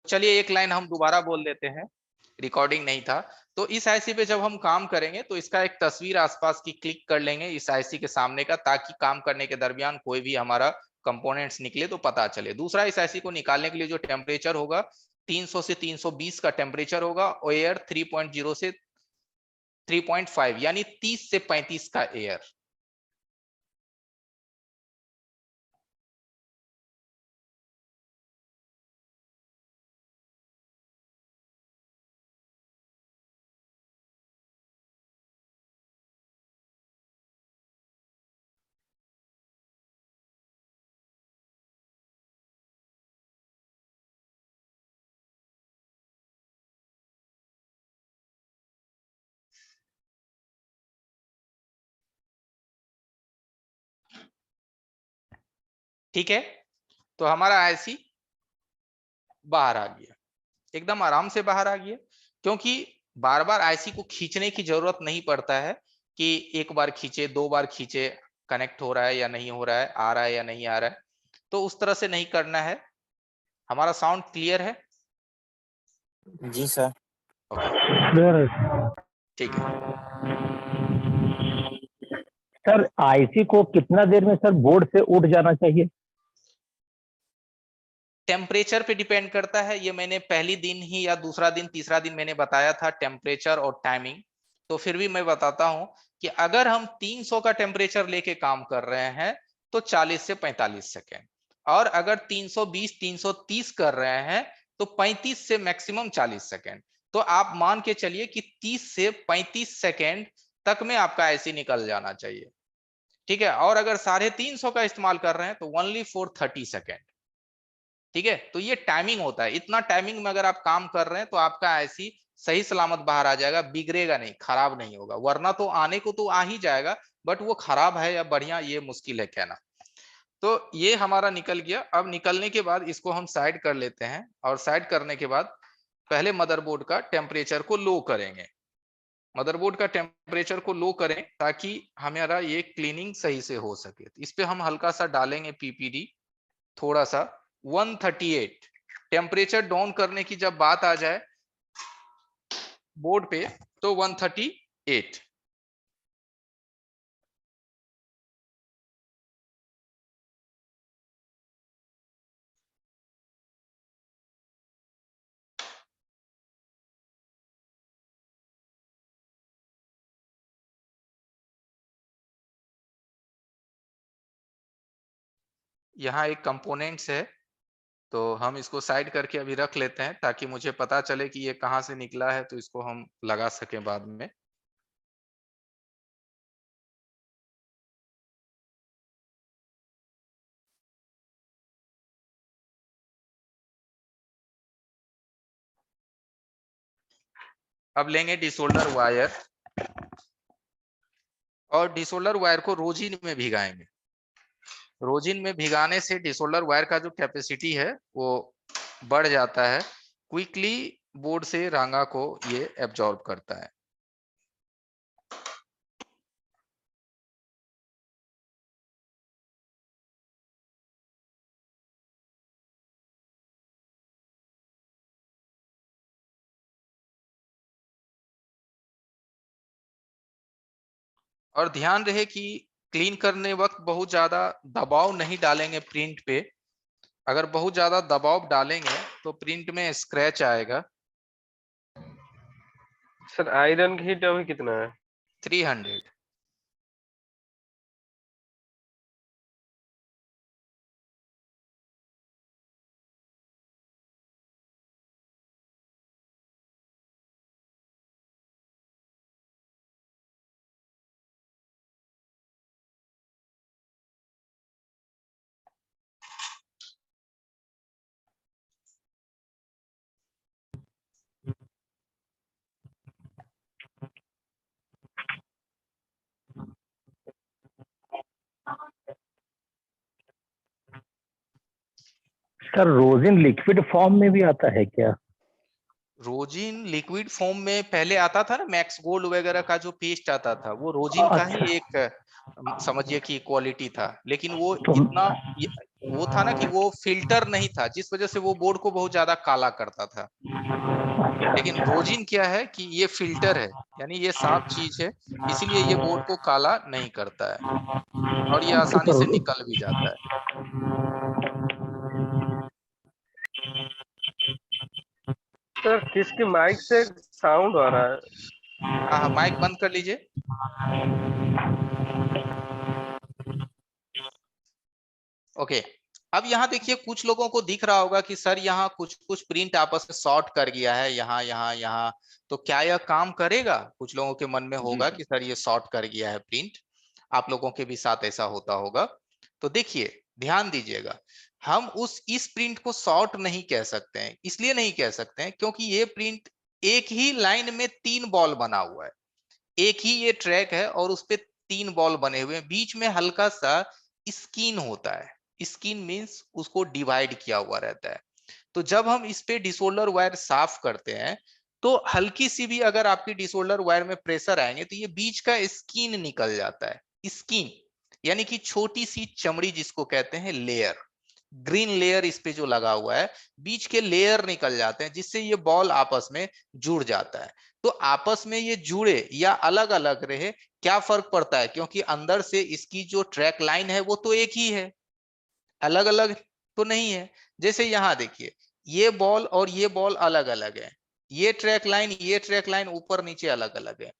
चलिए एक लाइन हम दोबारा बोल देते हैं, रिकॉर्डिंग नहीं था। तो इस आईसी पे जब हम काम करेंगे तो इसका एक तस्वीर आसपास की क्लिक कर लेंगे इस आईसी के सामने का, ताकि काम करने के दरमियान कोई भी हमारा कंपोनेंट्स निकले तो पता चले। दूसरा, इस आईसी को निकालने के लिए जो टेम्परेचर होगा 300 से 320 का टेम्परेचर होगा, और एयर 3.0 से 3.5 यानी 30 से 35 का एयर। ठीक है, तो हमारा आईसी बाहर आ गया, एकदम आराम से बाहर आ गया, क्योंकि बार बार आईसी को खींचने की जरूरत नहीं पड़ता है कि एक बार खींचे, दो बार खींचे, कनेक्ट हो रहा है या नहीं हो रहा है, आ रहा है या नहीं आ रहा है। तो उस तरह से नहीं करना है। हमारा साउंड क्लियर है? जी सर। ओके, ठीक है। सर आईसी को कितना देर में सर बोर्ड से उठ जाना चाहिए? टेम्परेचर पे डिपेंड करता है, ये मैंने पहली दिन ही या दूसरा दिन तीसरा दिन मैंने बताया था, टेम्परेचर और टाइमिंग। तो फिर भी मैं बताता हूं कि अगर हम 300 का टेम्परेचर लेके काम कर रहे हैं तो 40 से 45 सेकेंड, और अगर 320 330 कर रहे हैं तो 35 से मैक्सिमम 40 सेकेंड। तो आप मान के चलिए कि 30 से 35 सेकेंड तक में आपका आईसी निकल जाना चाहिए, ठीक है। और अगर 350 का इस्तेमाल कर रहे हैं तो ओनली फॉर 30 सेकेंड, ठीक है। तो ये टाइमिंग होता है, इतना टाइमिंग में अगर आप काम कर रहे हैं तो आपका आईसी सही सलामत बाहर आ जाएगा, बिगड़ेगा नहीं, खराब नहीं होगा। वरना तो आने को तो आ ही जाएगा, बट वो खराब है या बढ़िया ये मुश्किल है कहना। तो ये हमारा निकल गया। अब निकलने के बाद इसको हम साइड कर लेते हैं, और साइड करने के बाद पहले मदरबोर्ड का टेम्परेचर को लो करेंगे। मदरबोर्ड का टेम्परेचर को लो करें ताकि हमारा ये क्लीनिंग सही से हो सके। इस पे हम हल्का सा डालेंगे पीपीडी, थोड़ा सा 138। टेम्परेचर डाउन करने की जब बात आ जाए बोर्ड पे तो 138। यहाँ एक कंपोनेंट्स है, तो हम इसको साइड करके अभी रख लेते हैं ताकि मुझे पता चले कि ये कहाँ से निकला है, तो इसको हम लगा सकें बाद में। अब लेंगे डिसोल्डर वायर, और डिसोल्डर वायर को रोजिन में भिगाएंगे। रोजिन में भिगाने से डिसोल्डर वायर का जो कैपेसिटी है वो बढ़ जाता है, क्विकली बोर्ड से रांगा को ये एब्जॉर्ब करता है। और ध्यान रहे कि क्लीन करने वक्त बहुत ज्यादा दबाव नहीं डालेंगे प्रिंट पे। अगर बहुत ज्यादा दबाव डालेंगे तो प्रिंट में स्क्रैच आएगा। सर आयरन हीट अभी कितना है? 300। सर रोजिन लिक्विड फॉर्म में भी आता है क्या? रोजिन लिक्विड फॉर्म में पहले आता था ना, मैक्स गोल्ड वगैरह का जो पेस्ट आता था वो रोजिन का ही अच्छा। एक समझिए कि क्वालिटी था, लेकिन वो तो इतना वो था ना कि वो फिल्टर नहीं था, जिस वजह से वो बोर्ड को बहुत ज्यादा काला करता था। लेकिन रोजिन क्या है कि ये फिल्टर है, यानी ये साफ चीज है, इसीलिए ये बोर्ड को काला नहीं करता है और ये आसानी से निकल भी जाता है। सर किसकी माइक से साउंड आ रहा है? हाँ हाँ, माइक बंद कर लीजिए। ओके, अब यहाँ देखिए कुछ लोगों को दिख रहा होगा कि सर यहाँ कुछ कुछ प्रिंट आपस में शॉर्ट कर गया है, यहाँ यहाँ यहाँ, तो क्या यह काम करेगा? कुछ लोगों के मन में होगा कि सर ये शॉर्ट कर गया है प्रिंट। आप लोगों के भी साथ ऐसा होता होगा। तो देखिए, ध्यान दीजिएगा, हम इस प्रिंट को शॉर्ट नहीं कह सकते हैं। इसलिए नहीं कह सकते हैं क्योंकि ये प्रिंट एक ही लाइन में 3 बॉल बना हुआ है, एक ही ये ट्रैक है और उस पे 3 बॉल बने हुए हैं, बीच में हल्का सा स्किन होता है। स्किन मींस उसको डिवाइड किया हुआ रहता है। तो जब हम इस पे डिसोल्डर वायर साफ करते हैं तो हल्की सी भी अगर आपकी डिसोल्डर वायर में प्रेशर आएंगे तो ये बीच का स्किन निकल जाता है। स्किन यानी कि छोटी सी चमड़ी जिसको कहते हैं लेयर, ग्रीन लेयर इस पे जो लगा हुआ है, बीच के लेयर निकल जाते हैं जिससे ये बॉल आपस में जुड़ जाता है। तो आपस में ये जुड़े या अलग अलग रहे क्या फर्क पड़ता है, क्योंकि अंदर से इसकी जो ट्रैक लाइन है वो तो एक ही है, अलग अलग तो नहीं है। जैसे यहाँ देखिए, ये बॉल और ये बॉल अलग अलग है, ये ट्रैक लाइन ऊपर नीचे अलग अलग है,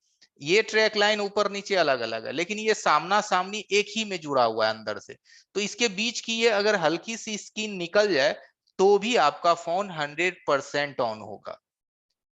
ये ट्रैक लाइन ऊपर नीचे अलग अलग है, लेकिन ये सामना सामनी एक ही में जुड़ा हुआ है अंदर से। तो इसके बीच की ये अगर हल्की सी स्किन निकल जाए तो भी आपका फोन 100% ऑन होगा।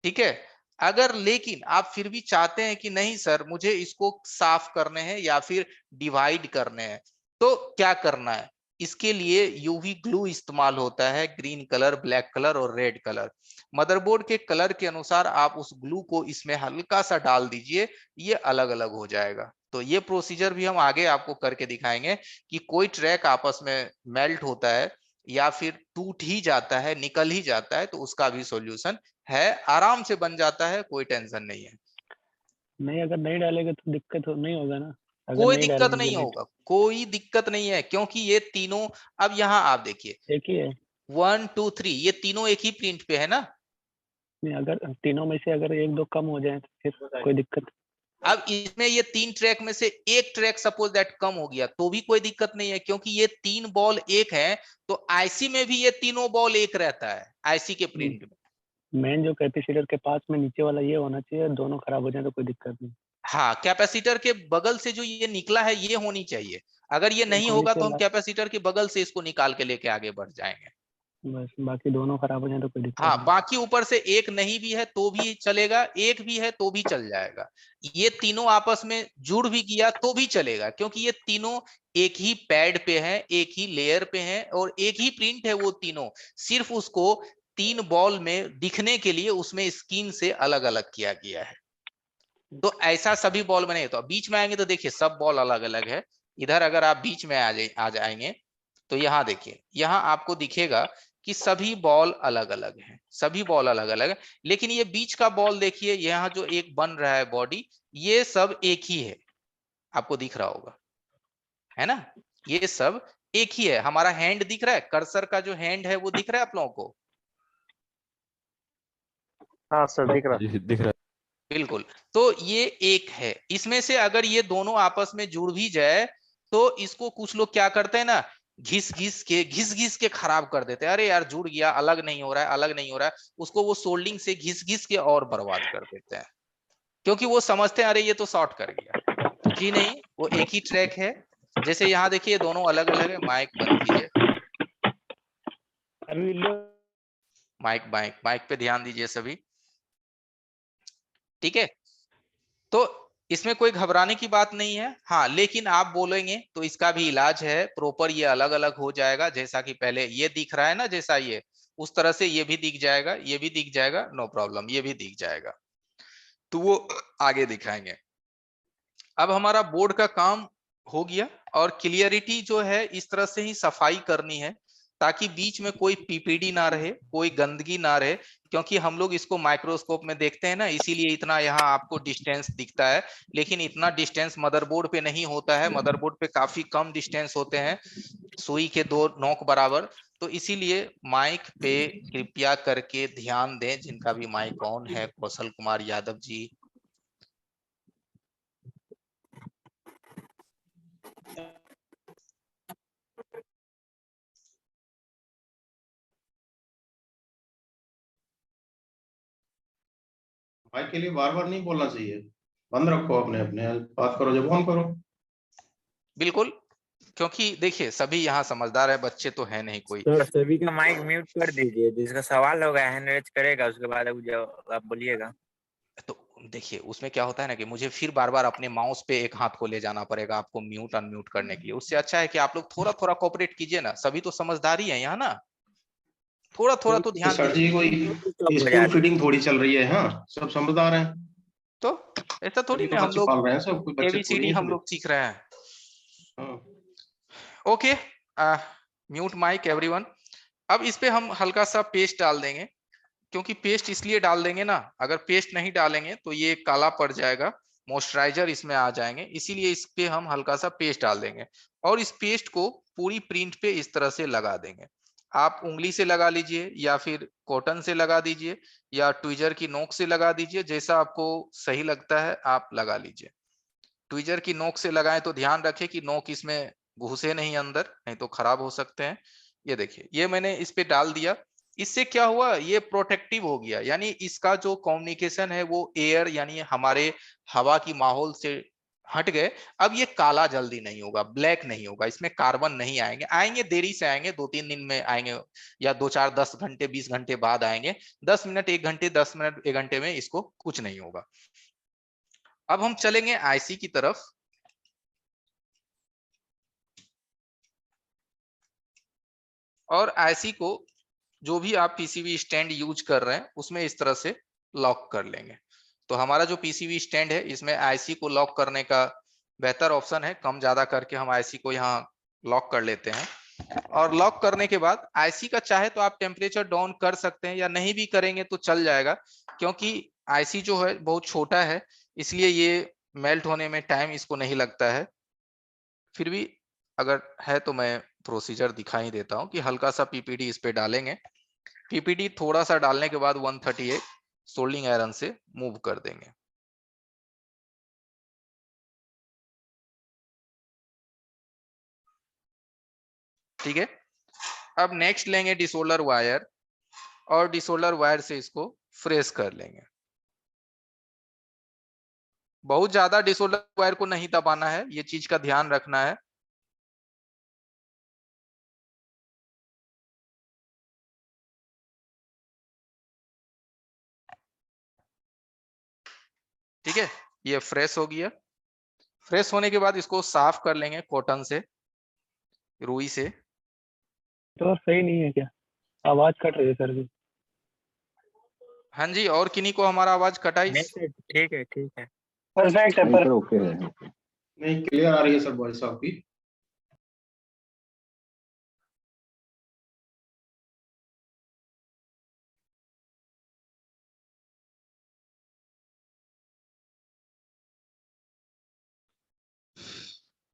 ठीक है, अगर लेकिन आप फिर भी चाहते हैं कि नहीं सर मुझे इसको साफ करने हैं या फिर डिवाइड करने हैं, तो क्या करना है? इसके लिए यूवी ग्लू इस्तेमाल होता है, ग्रीन कलर, ब्लैक कलर और रेड कलर। मदरबोर्ड के कलर के अनुसार आप उस ग्लू को इसमें हल्का सा डाल दीजिए, ये अलग अलग हो जाएगा। तो ये प्रोसीजर भी हम आगे आपको करके दिखाएंगे कि कोई ट्रैक आपस में मेल्ट होता है या फिर टूट ही जाता है, निकल ही जाता है, तो उसका भी सॉल्यूशन है, आराम से बन जाता है, कोई टेंशन नहीं है। नहीं, अगर नहीं डालेंगे तो दिक्कत तो नहीं होगा ना? अगर कोई नहीं दिक्कत डालेंगे नहीं गिलेट, होगा, कोई दिक्कत नहीं है, क्योंकि ये तीनों, अब यहाँ आप देखिए एक ही है। 1 2 3 ये तीनों एक ही प्रिंट पे है ना। नहीं, अगर तीनों में से अगर एक दो कम हो जाए तो फिर कोई दिक्कत? अब इसमें ये 3 ट्रैक में से एक ट्रैक सपोज दैट कम हो गया तो भी कोई दिक्कत नहीं है, क्योंकि ये 3 बॉल एक है, तो आईसी में भी ये तीनों बॉल एक रहता है, आईसी के प्रिंट में। मेन जो कैपेसिटर के पास में नीचे वाला ये होना चाहिए, दोनों खराब हो जाए तो कोई दिक्कत नहीं। हाँ, कैपेसिटर के बगल से जो ये निकला है ये होनी चाहिए। अगर ये नहीं होगा तो हम कैपेसिटर के बगल से इसको निकाल के लेके आगे बढ़ जाएंगे। बस, बाकी दोनों खराब हो जाए तो कोई दिक्कत हाँ, नहीं। बाकी ऊपर से एक नहीं भी है तो भी चलेगा, एक भी है तो भी चल जाएगा। ये तीनों आपस में जुड़ भी गया तो भी चलेगा, क्योंकि ये तीनों एक ही पैड पे हैं, एक ही लेयर पे हैं और एक ही प्रिंट है वो तीनों, सिर्फ उसको 3 बॉल में दिखने के लिए उसमें स्किन से अलग अलग किया गया है। तो ऐसा सभी बॉल बने, तो बीच में आएंगे तो देखिए सब बॉल अलग अलग है। इधर अगर आप बीच में आ जाएंगे तो यहाँ देखिए, यहाँ आपको दिखेगा कि सभी बॉल अलग अलग हैं, सभी बॉल अलग अलग है, लेकिन ये बीच का बॉल देखिए, यहाँ जो एक बन रहा है बॉडी, ये सब एक ही है, आपको दिख रहा होगा, है ना? ये सब एक ही है। हमारा हैंड दिख रहा है, कर्सर का जो हैंड है वो दिख रहा है आप लोगों को? हाँ सर दिख रहा। जी दिख रहा बिल्कुल। तो ये एक है, इसमें से अगर ये दोनों आपस में जुड़ भी जाए तो इसको कुछ लोग क्या करते हैं ना, घिस घिस के खराब कर देते हैं। अरे यार जुड़ गया, अलग नहीं हो रहा है, अलग नहीं हो रहा है, उसको वो सोल्डिंग से घिस घिस के और बर्बाद कर देते हैं, क्योंकि वो समझते हैं अरे ये तो शॉर्ट कर गया। तो जी नहीं, वो एक ही ट्रैक है। जैसे यहाँ देखिए दोनों अलग अलग है। माइक बंद कीजिए, माइक माइक माइक पे ध्यान दीजिए सभी, ठीक है? तो इसमें कोई घबराने की बात नहीं है। हाँ, लेकिन आप बोलेंगे तो इसका भी इलाज है प्रॉपर, ये अलग अलग हो जाएगा। जैसा कि पहले ये दिख रहा है ना, जैसा ये, उस तरह से ये भी दिख जाएगा, ये भी दिख जाएगा, नो प्रॉब्लम, ये भी दिख जाएगा। तो वो आगे दिखाएंगे। अब हमारा बोर्ड का काम हो गया और क्लियरिटी जो है इस तरह से ही सफाई करनी है। ताकि बीच में कोई पीपीडी ना रहे, कोई गंदगी ना रहे, क्योंकि हम लोग इसको माइक्रोस्कोप में देखते हैं ना, इसीलिए इतना यहाँ आपको डिस्टेंस दिखता है, लेकिन इतना डिस्टेंस मदरबोर्ड पे नहीं होता है। मदरबोर्ड पे काफी कम डिस्टेंस होते हैं, सुई के 2 नोक बराबर। तो इसीलिए माइक पे कृपया करके ध्यान दें, जिनका भी माइक ऑन है। कौशल कुमार यादव जी, माइक के लिए बार बार नहीं बोलना चाहिए, बंद रखो, अपने अपने बात करो जब ऑन करो। बिल्कुल, क्योंकि देखिए सभी यहाँ समझदार है, बच्चे तो है नहीं कोई। सर सभी का माइक म्यूट कर दीजिए, जिसका सवाल होगा हैंड रेज करेगा, उसके बाद आप बोलिएगा। तो देखिए उसमें क्या होता है ना कि मुझे फिर बार बार अपने माउस पे एक हाथ को ले जाना पड़ेगा आपको म्यूट अनम्यूट करने के लिए। उससे अच्छा है कि आप लोग थोड़ा थोड़ा कोऑपरेट कीजिए ना, सभी तो समझदारी है यहाँ ना, थोड़ा थोड़ा तो ध्यान सर दीजिए। जी कोई स्कूल फीडिंग थोड़ी चल रही है, हाँ सब समझदार हैं। तो ऐसा थोड़ी तो ना हम बच्चे लोग पाल रहे हैं, सब कोई बच्चे थोड़ी एबीसीडी हैं हम थोड़े। लोग सीख रहे हैं। हाँ। Okay, mute mic everyone. अब इस पे हम हल्का सा पेस्ट डाल देंगे, क्योंकि पेस्ट इसलिए डाल देंगे ना, अगर पेस्ट नहीं डालेंगे तो ये काला पड़ जाएगा, मॉइस्चराइजर इसमें आ जाएंगे, इसीलिए इस पे हम हल्का सा पेस्ट डाल देंगे। और इस पेस्ट को पूरी प्रिंट पे इस तरह से लगा देंगे। आप उंगली से लगा लीजिए या फिर कॉटन से लगा दीजिए या ट्विजर की नोक से लगा दीजिए, जैसा आपको सही लगता है आप लगा लीजिए। ट्विजर की नोक से लगाएं तो ध्यान रखें कि नोक इसमें घुसे नहीं अंदर, नहीं तो खराब हो सकते हैं। ये देखिए, ये मैंने इस पे डाल दिया। इससे क्या हुआ, ये प्रोटेक्टिव हो गया, यानी इसका जो कम्युनिकेशन है वो एयर यानी हमारे हवा की माहौल से हट गए। अब ये काला जल्दी नहीं होगा, ब्लैक नहीं होगा, इसमें कार्बन नहीं आएंगे, आएंगे देरी से आएंगे, 2-3 दिन में आएंगे, या 2-4 10 घंटे 20 घंटे बाद आएंगे। 10 मिनट 1 घंटे 10 मिनट 1 घंटे में इसको कुछ नहीं होगा। अब हम चलेंगे आईसी की तरफ। और आईसी को जो भी आप पीसीबी स्टैंड यूज कर रहे हैं उसमें इस तरह से लॉक कर लेंगे। तो हमारा जो पीसीबी स्टैंड है इसमें आईसी को लॉक करने का बेहतर ऑप्शन है, कम ज्यादा करके हम आईसी को यहाँ लॉक कर लेते हैं। और लॉक करने के बाद आईसी का चाहे तो आप टेम्परेचर डाउन कर सकते हैं, या नहीं भी करेंगे तो चल जाएगा, क्योंकि आईसी जो है बहुत छोटा है, इसलिए ये मेल्ट होने में टाइम इसको नहीं लगता है। फिर भी अगर है तो मैं प्रोसीजर दिखा ही देता हूं कि हल्का सा पीपीडी इस पे डालेंगे। पीपीडी थोड़ा सा डालने के बाद 138 सोल्डिंग आयरन से मूव कर देंगे। ठीक है, अब नेक्स्ट लेंगे डिसोल्डर वायर, और डिसोल्डर वायर से इसको फ्रेश कर लेंगे। बहुत ज्यादा डिसोल्डर वायर को नहीं दबाना है, ये चीज का ध्यान रखना है। ठीक है, ये फ्रेश हो गया। फ्रेश होने के बाद इसको साफ कर लेंगे कॉटन से, रुई से। तो सही नहीं है क्या? आवाज कट रही है सर जी। हाँ जी, और किन्हीं को हमारा आवाज कटाई? ठीक है ठीक है। परफेक्ट है पर ओके है। नहीं, क्लियर आ रही है सर वॉइस आपकी।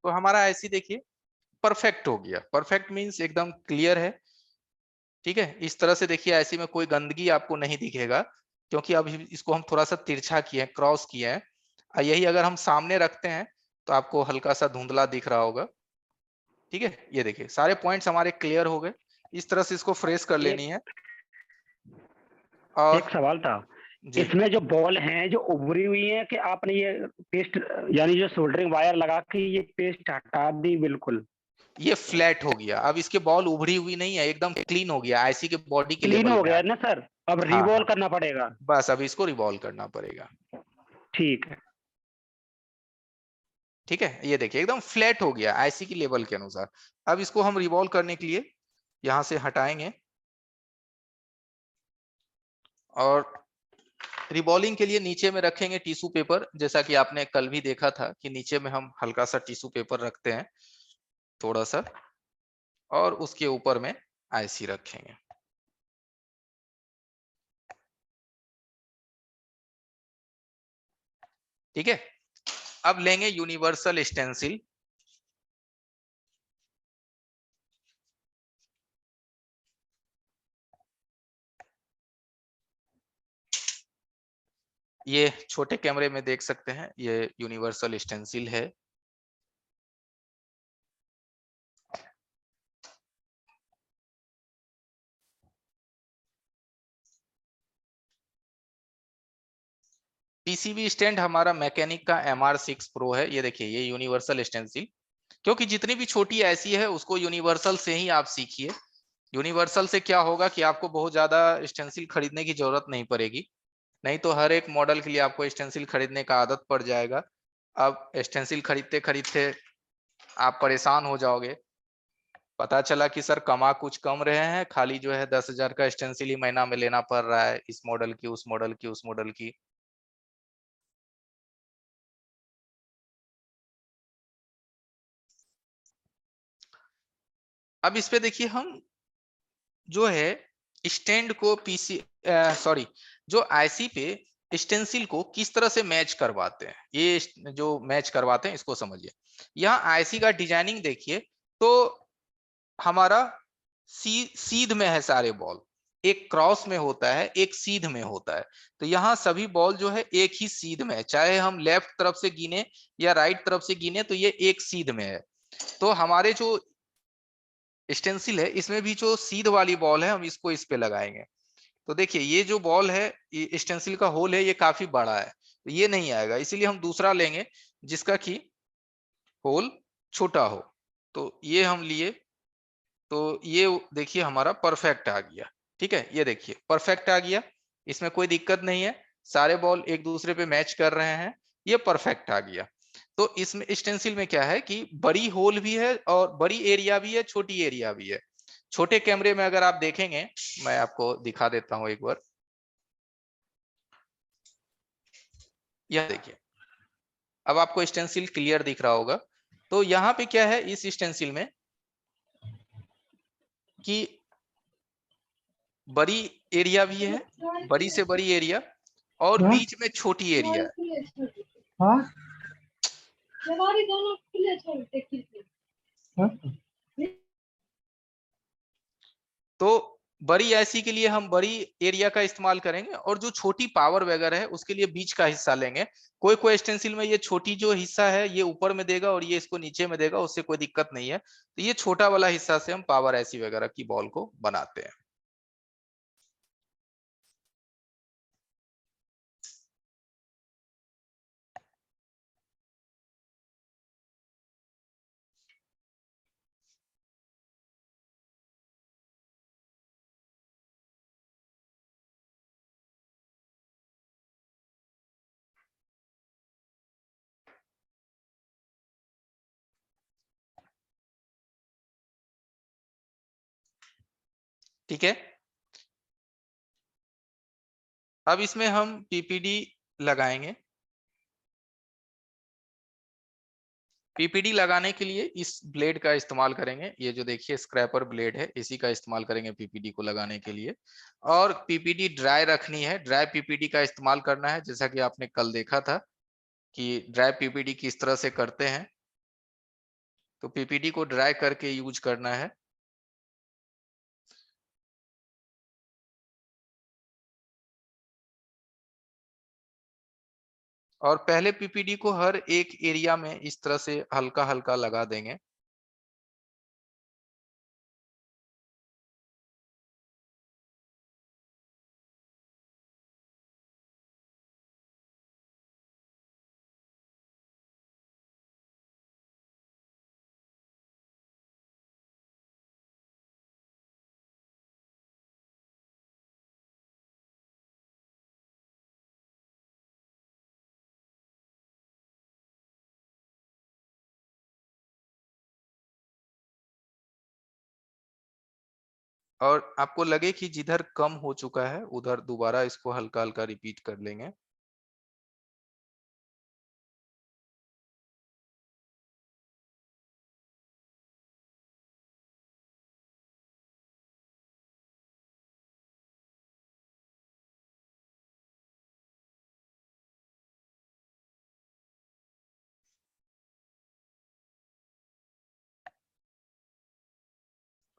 तो हमारा ऐसी देखिए परफेक्ट हो गया। परफेक्ट मींस एकदम क्लियर है। ठीक है, इस तरह से देखिए ऐसी में कोई गंदगी आपको नहीं दिखेगा, क्योंकि अभी इसको हम थोड़ा सा तिरछा किए हैं, क्रॉस किए हैं। यही अगर हम सामने रखते हैं तो आपको हल्का सा धुंधला दिख रहा होगा। ठीक है, ये देखिए सारे पॉइंट्स हमारे क्लियर हो गए। इस तरह से इसको फ्रेश कर लेनी है। और एक सवाल था, जी, इसमें जो बॉल हैं जो उभरी हुई हैं कि आपने ये पेस्ट यानी जो सोल्डरिंग वायर लगा के ये पेस्ट हटा दी बिल्कुल? ये फ्लैट हो गया। अब इसके बॉल उभरी हुई नहीं है, एकदम क्लीन हो गया, आईसी के बॉडी के क्लीन लेवल हो में आ गया गया। ना सर? अब हाँ रिवॉल्व हाँ, करना पड़ेगा? बस अब इसको रिवॉल्व करना पड़ेगा। ठीक है। ठीक है, ये देखिए एकदम फ्लैट हो गया आईसी की लेवल के अनुसार। अब इसको हम रिवॉल्व करने के लिए यहां से हटाएंगे, और रिवॉल्विंग के लिए नीचे में रखेंगे टिश्यू पेपर, जैसा कि आपने कल भी देखा था कि नीचे में हम हल्का सा टिश्यू पेपर रखते हैं थोड़ा सा, और उसके ऊपर में आईसी रखेंगे। ठीक है, अब लेंगे यूनिवर्सल स्टेंसिल। ये छोटे कैमरे में देख सकते हैं, ये यूनिवर्सल स्टेंसिल है। पीसीबी स्टैंड हमारा मैकेनिक का MR6 प्रो है। ये देखिए, ये यूनिवर्सल स्टेंसिल, क्योंकि जितनी भी छोटी ऐसी है उसको यूनिवर्सल से ही आप सीखिए। यूनिवर्सल से क्या होगा कि आपको बहुत ज्यादा स्टेंसिल खरीदने की जरूरत नहीं पड़ेगी, नहीं तो हर एक मॉडल के लिए आपको स्टेंसिल खरीदने का आदत पड़ जाएगा। अब स्टेंसिल खरीदते खरीदते आप परेशान हो जाओगे। पता चला कि सर कमा कुछ कम रहे हैं, खाली जो है 10,000 का स्टेंसिल ही महीना में लेना पड़ रहा है, इस मॉडल की, उस मॉडल की, उस मॉडल की। अब इस पे देखिए, हम जो है स्टैंड को सॉरी, जो आईसी पे स्टेंसिल को किस तरह से मैच करवाते हैं, ये जो मैच करवाते हैं इसको समझिए। यहाँ आईसी का डिजाइनिंग देखिए, तो हमारा सीध में है सारे बॉल, एक क्रॉस में होता है, एक सीध में होता है। तो यहाँ सभी बॉल जो है एक ही सीध में है, चाहे हम लेफ्ट तरफ से गिने या राइट तरफ से गिने, तो ये एक सीध में है। तो हमारे जो स्टेंसिल है इसमें भी जो सीध वाली बॉल है हम इसको इस पे लगाएंगे। तो देखिए, ये जो बॉल है, ये स्टेंसिल का होल है, ये काफी बड़ा है, तो ये नहीं आएगा, इसीलिए हम दूसरा लेंगे जिसका कि होल छोटा हो। तो ये हम लिए, तो ये देखिए हमारा परफेक्ट आ गया। ठीक है, ये देखिए परफेक्ट आ गया, इसमें कोई दिक्कत नहीं है, सारे बॉल एक दूसरे पे मैच कर रहे हैं, ये परफेक्ट आ गया। तो इसमें स्टेंसिल में क्या है कि बड़ी होल भी है और बड़ी एरिया भी है, छोटी एरिया भी है। छोटे कैमरे में अगर आप देखेंगे, मैं आपको दिखा देता हूं एक बार, यह देखिए, अब आपको स्टेंसिल क्लियर दिख रहा होगा। तो यहाँ पे क्या है इस स्टेंसिल में कि बड़ी एरिया भी है, बड़ी से बड़ी एरिया, और बीच में छोटी एरिया है। तो बड़ी ऐसी के लिए हम बड़ी एरिया का इस्तेमाल करेंगे, और जो छोटी पावर वगैरह है उसके लिए बीच का हिस्सा लेंगे। कोई कोई स्टेंसिल में ये छोटी जो हिस्सा है ये ऊपर में देगा और ये इसको नीचे में देगा, उससे कोई दिक्कत नहीं है। तो ये छोटा वाला हिस्सा से हम पावर ऐसी वगैरह की बॉल को बनाते हैं। ठीक है, अब इसमें हम पीपीडी लगाएंगे। पीपीडी लगाने के लिए इस ब्लेड का इस्तेमाल करेंगे, ये जो देखिए स्क्रैपर ब्लेड है, इसी का इस्तेमाल करेंगे पीपीडी को लगाने के लिए। और पीपीडी ड्राई रखनी है, ड्राई पीपीडी का इस्तेमाल करना है, जैसा कि आपने कल देखा था कि ड्राई पीपीडी किस तरह से करते हैं। तो पीपीडी को ड्राई करके यूज करना है। और पहले पीपीडी को हर एक एरिया में इस तरह से हल्का हल्का लगा देंगे। और आपको लगे कि जिधर कम हो चुका है उधर दोबारा इसको हल्का हल्का रिपीट कर लेंगे।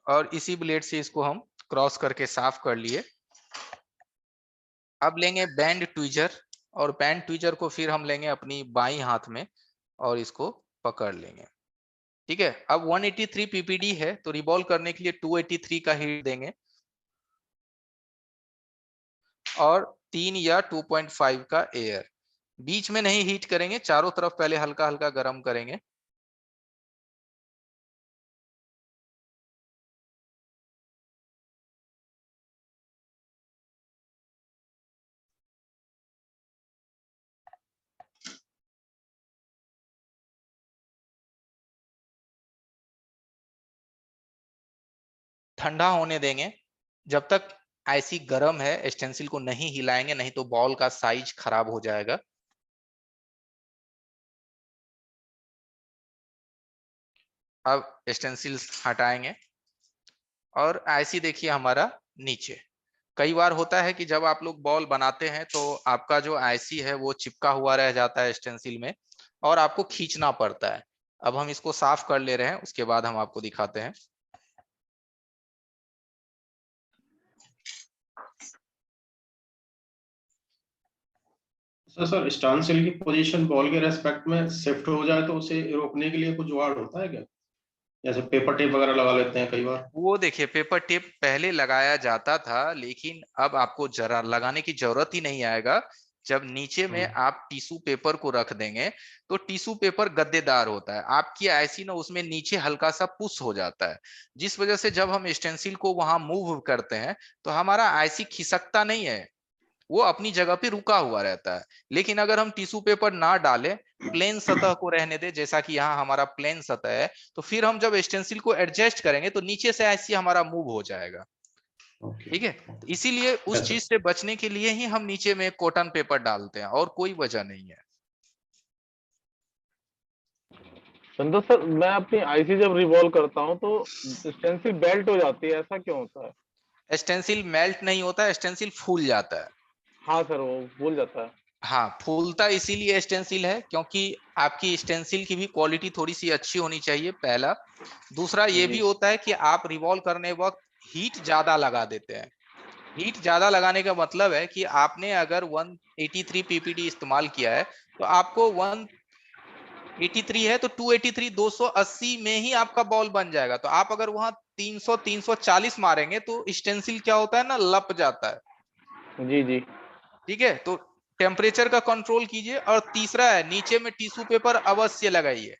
और इसी ब्लेड से इसको हम क्रॉस करके साफ कर लिए। अब लेंगे बैंड ट्विजर, और बैंड ट्विजर को फिर हम लेंगे अपनी बाई हाथ में और इसको पकड़ लेंगे। ठीक है, अब 183 पीपीडी है तो रिवॉल्व करने के लिए 283 का हीट देंगे और 3 या 2.5 का एयर। बीच में नहीं हीट करेंगे, चारों तरफ पहले हल्का हल्का गर्म करेंगे। ठंडा होने देंगे। जब तक आईसी गर्म है स्टेंसिल को नहीं हिलाएंगे, नहीं तो बॉल का साइज खराब हो जाएगा। अब स्टेंसिल हटाएंगे और आईसी देखिए हमारा नीचे। कई बार होता है कि जब आप लोग बॉल बनाते हैं तो आपका जो आईसी है वो चिपका हुआ रह जाता है स्टेंसिल में और आपको खींचना पड़ता है। अब हम इसको साफ कर ले रहे हैं, उसके बाद हम आपको दिखाते हैं। सर स्टांसिल की पोजीशन बॉल के रेस्पेक्ट में शिफ्ट हो जाए तो उसे रोकने के लिए कुछ जुगाड़ होता है क्या? जैसे पेपर टेप वगैरह लगा लेते हैं कई बार। वो देखिए पेपर टेप पहले लगाया जाता था, लेकिन अब आपको जरा लगाने की जरूरत ही नहीं आएगा। जब नीचे में आप टिश्यू पेपर को रख देंगे तो टिश्यू पेपर गद्देदार होता है, आपकी आईसी ना उसमें नीचे हल्का सा पुश हो जाता है, जिस वजह से जब हम स्टेंसिल को वहां मूव करते हैं तो हमारा आईसी खिसकता नहीं है, वो अपनी जगह पे रुका हुआ रहता है। लेकिन अगर हम टिश्यू पेपर ना डालें, प्लेन सतह को रहने दे, जैसा कि यहाँ हमारा प्लेन सतह है, तो फिर हम जब स्टेंसिल को एडजस्ट करेंगे तो नीचे से आईसी हमारा मूव हो जाएगा। ठीक है, तो इसीलिए उस चीज से बचने के लिए ही हम नीचे में कॉटन पेपर डालते हैं, और कोई वजह नहीं है। संतोष सर, मैं अपनी आईसी जब रिवॉल्व करता हूँ तो स्टेंसिल बेल्ट हो जाती है, ऐसा क्यों होता है? स्टेंसिल मेल्ट नहीं होता, स्टेंसिल फूल जाता है। हाँ सर, वो भूल जाता है। हाँ, फूलता इसीलिए स्टेंसिल है क्योंकि आपकी स्टेंसिल की भी क्वालिटी थोड़ी सी अच्छी होनी चाहिए, पहला। दूसरा ये भी होता है कि आप रिवॉल्व करने वक्त हीट ज्यादा लगा देते हैं। हीट ज्यादा लगाने का मतलब है कि आपने अगर 183 पीपीडी इस्तेमाल किया है तो आपको 183 है तो 283 280 में ही आपका बॉल बन जाएगा। तो आप अगर वहां 300 340 मारेंगे तो स्टेंसिल क्या होता है ना, लप जाता है। जी जी। ठीक है, तो टेम्परेचर का कंट्रोल कीजिए। और तीसरा है, नीचे में टिश्यू पेपर अवश्य लगाइए।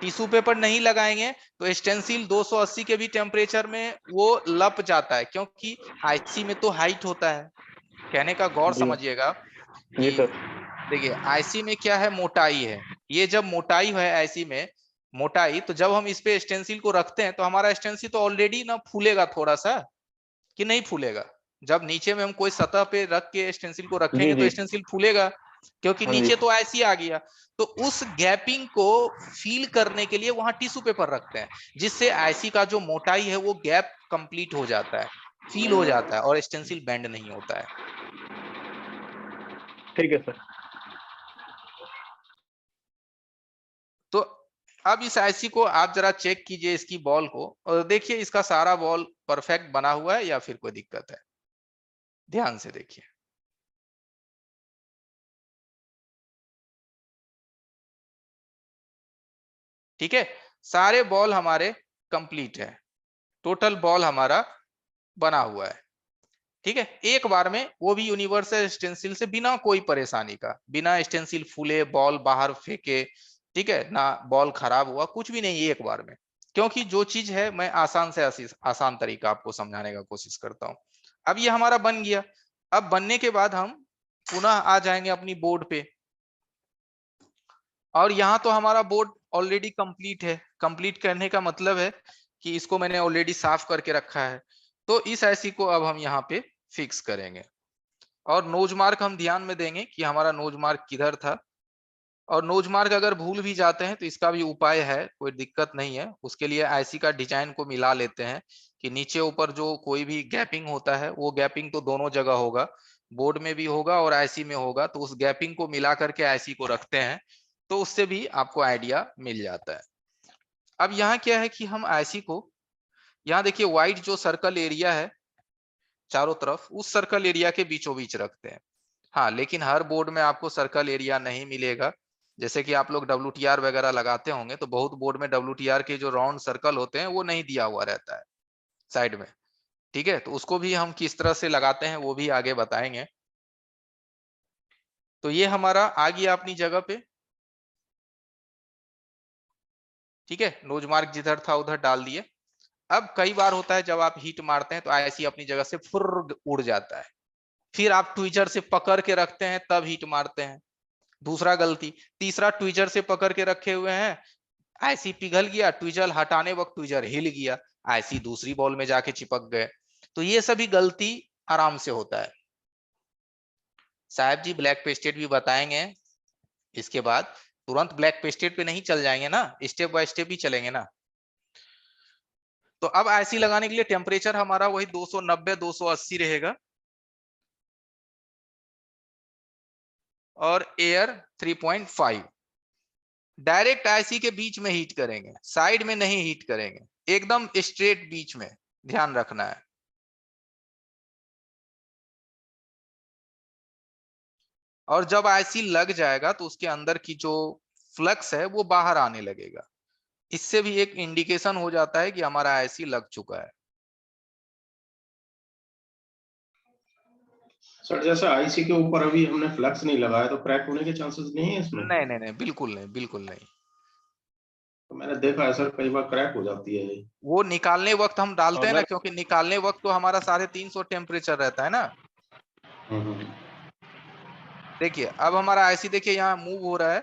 टिश्यू पेपर नहीं लगाएंगे तो स्टेंसिल 280 के भी टेम्परेचर में वो लप जाता है, क्योंकि आईसी में तो हाइट होता है। कहने का गौर जी समझिएगा जी कि सर। देखिए आईसी में क्या है, मोटाई है। ये जब मोटाई है आईसी में, मोटाई, तो जब हम इस पे स्टेंसिल को रखते हैं तो हमारा स्टेंसिल तो ऑलरेडी ना फूलेगा थोड़ा सा, कि नहीं फूलेगा। जब नीचे में हम कोई सतह पे रख के स्टेंसिल को जी रखेंगे जी। तो स्टेंसिल फूलेगा, क्योंकि हाँ जी। नीचे तो आईसी आ गया। तो उस गैपिंग को फील करने के लिए वहां टिश्यू पेपर रखते हैं, जिससे आईसी का जो मोटाई है वो गैप कंप्लीट हो जाता है, फील हो जाता है, और स्टेंसिल बेंड नहीं होता है। ठीक है सर। तो अब इस आईसी को आप जरा चेक कीजिए, इसकी बॉल को, और देखिए इसका सारा बॉल परफेक्ट बना हुआ है या फिर कोई दिक्कत है। ध्यान से देखिए। ठीक है, सारे बॉल हमारे कंप्लीट है, टोटल बॉल हमारा बना हुआ है। ठीक है, एक बार में, वो भी यूनिवर्सल स्टेंसिल से, बिना कोई परेशानी का, बिना स्टेंसिल फूले, बॉल बाहर फेंके। ठीक है ना, बॉल खराब हुआ, कुछ भी नहीं, एक बार में। क्योंकि जो चीज है मैं आसान से आसान तरीका आपको समझाने का कोशिश करता हूं। अब ये हमारा बन गया। अब बनने के बाद हम पुनः आ जाएंगे अपनी बोर्ड पे, और यहाँ तो हमारा बोर्ड ऑलरेडी कंप्लीट है। कंप्लीट करने का मतलब है कि इसको मैंने ऑलरेडी साफ करके रखा है। तो इस आईसी को अब हम यहाँ पे फिक्स करेंगे, और नोज मार्क हम ध्यान में देंगे कि हमारा नोज मार्क किधर था। और नोज मार्क अगर भूल भी जाते हैं तो इसका भी उपाय है, कोई दिक्कत नहीं है। उसके लिए आईसी का डिजाइन को मिला लेते हैं कि नीचे ऊपर जो कोई भी गैपिंग होता है, वो गैपिंग तो दोनों जगह होगा, बोर्ड में भी होगा और आईसी में होगा। तो उस गैपिंग को मिला करके आईसी को रखते हैं, तो उससे भी आपको आइडिया मिल जाता है। अब यहाँ क्या है कि हम आईसी को यहाँ देखिए व्हाइट जो सर्कल एरिया है चारों तरफ, उस सर्कल एरिया के बीचों बीच रखते हैं। हाँ, लेकिन हर बोर्ड में आपको सर्कल एरिया नहीं मिलेगा। जैसे कि आप लोग WTR वगैरह लगाते होंगे तो बहुत बोर्ड में WTR के जो राउंड सर्कल होते हैं वो नहीं दिया हुआ रहता है साइड में। ठीक है, तो उसको भी हम किस तरह से लगाते हैं वो भी आगे बताएंगे। तो ये हमारा आ गया अपनी जगह पे। ठीक है, नोज मार्क जिधर था उधर डाल दिए। अब कई बार होता है जब आप हीट मारते हैं तो ऐसी अपनी जगह से फुर्र उड़ जाता है, फिर आप ट्विजर से पकड़ के रखते हैं तब हीट मारते हैं, दूसरा गलती। तीसरा, ट्विजर से पकड़ के रखे हुए हैं, ऐसी पिघल गया, ट्विजर हटाने वक्त ट्विजर हिल गया, ऐसी दूसरी बॉल में जाके चिपक गए। तो ये सभी गलती आराम से होता है। साहब जी ब्लैक पेस्टेड भी बताएंगे, इसके बाद तुरंत ब्लैक पेस्टेड पे नहीं चल जाएंगे ना, स्टेप बाय स्टेप ही चलेंगे ना। तो अब आईसी लगाने के लिए टेम्परेचर हमारा वही 290 280 रहेगा और एयर 3.5। डायरेक्ट आईसी के बीच में हीट करेंगे, साइड में नहीं हीट करेंगे, एकदम स्ट्रेट बीच में, ध्यान रखना है। और जब आईसी लग जाएगा तो उसके अंदर की जो फ्लक्स है वो बाहर आने लगेगा, इससे भी एक इंडिकेशन हो जाता है कि हमारा आईसी लग चुका है। सर जैसे आईसी के ऊपर अभी हमने फ्लक्स नहीं लगाया तो क्रैक होने के चांसेस नहीं है इसमें? नहीं नहीं नहीं, बिल्कुल नहीं, बिल्कुल नहीं। तो मैंने देखा है सर कई बार क्रैक हो जाती है ये। वो निकालने वक्त हम डालते हैं ना, अगर क्योंकि निकालने वक्त तो हमारा 350 टेम्परेचर रहता है ना। देखिए अब हमारा आईसी देखिए यहाँ मूव हो रहा है,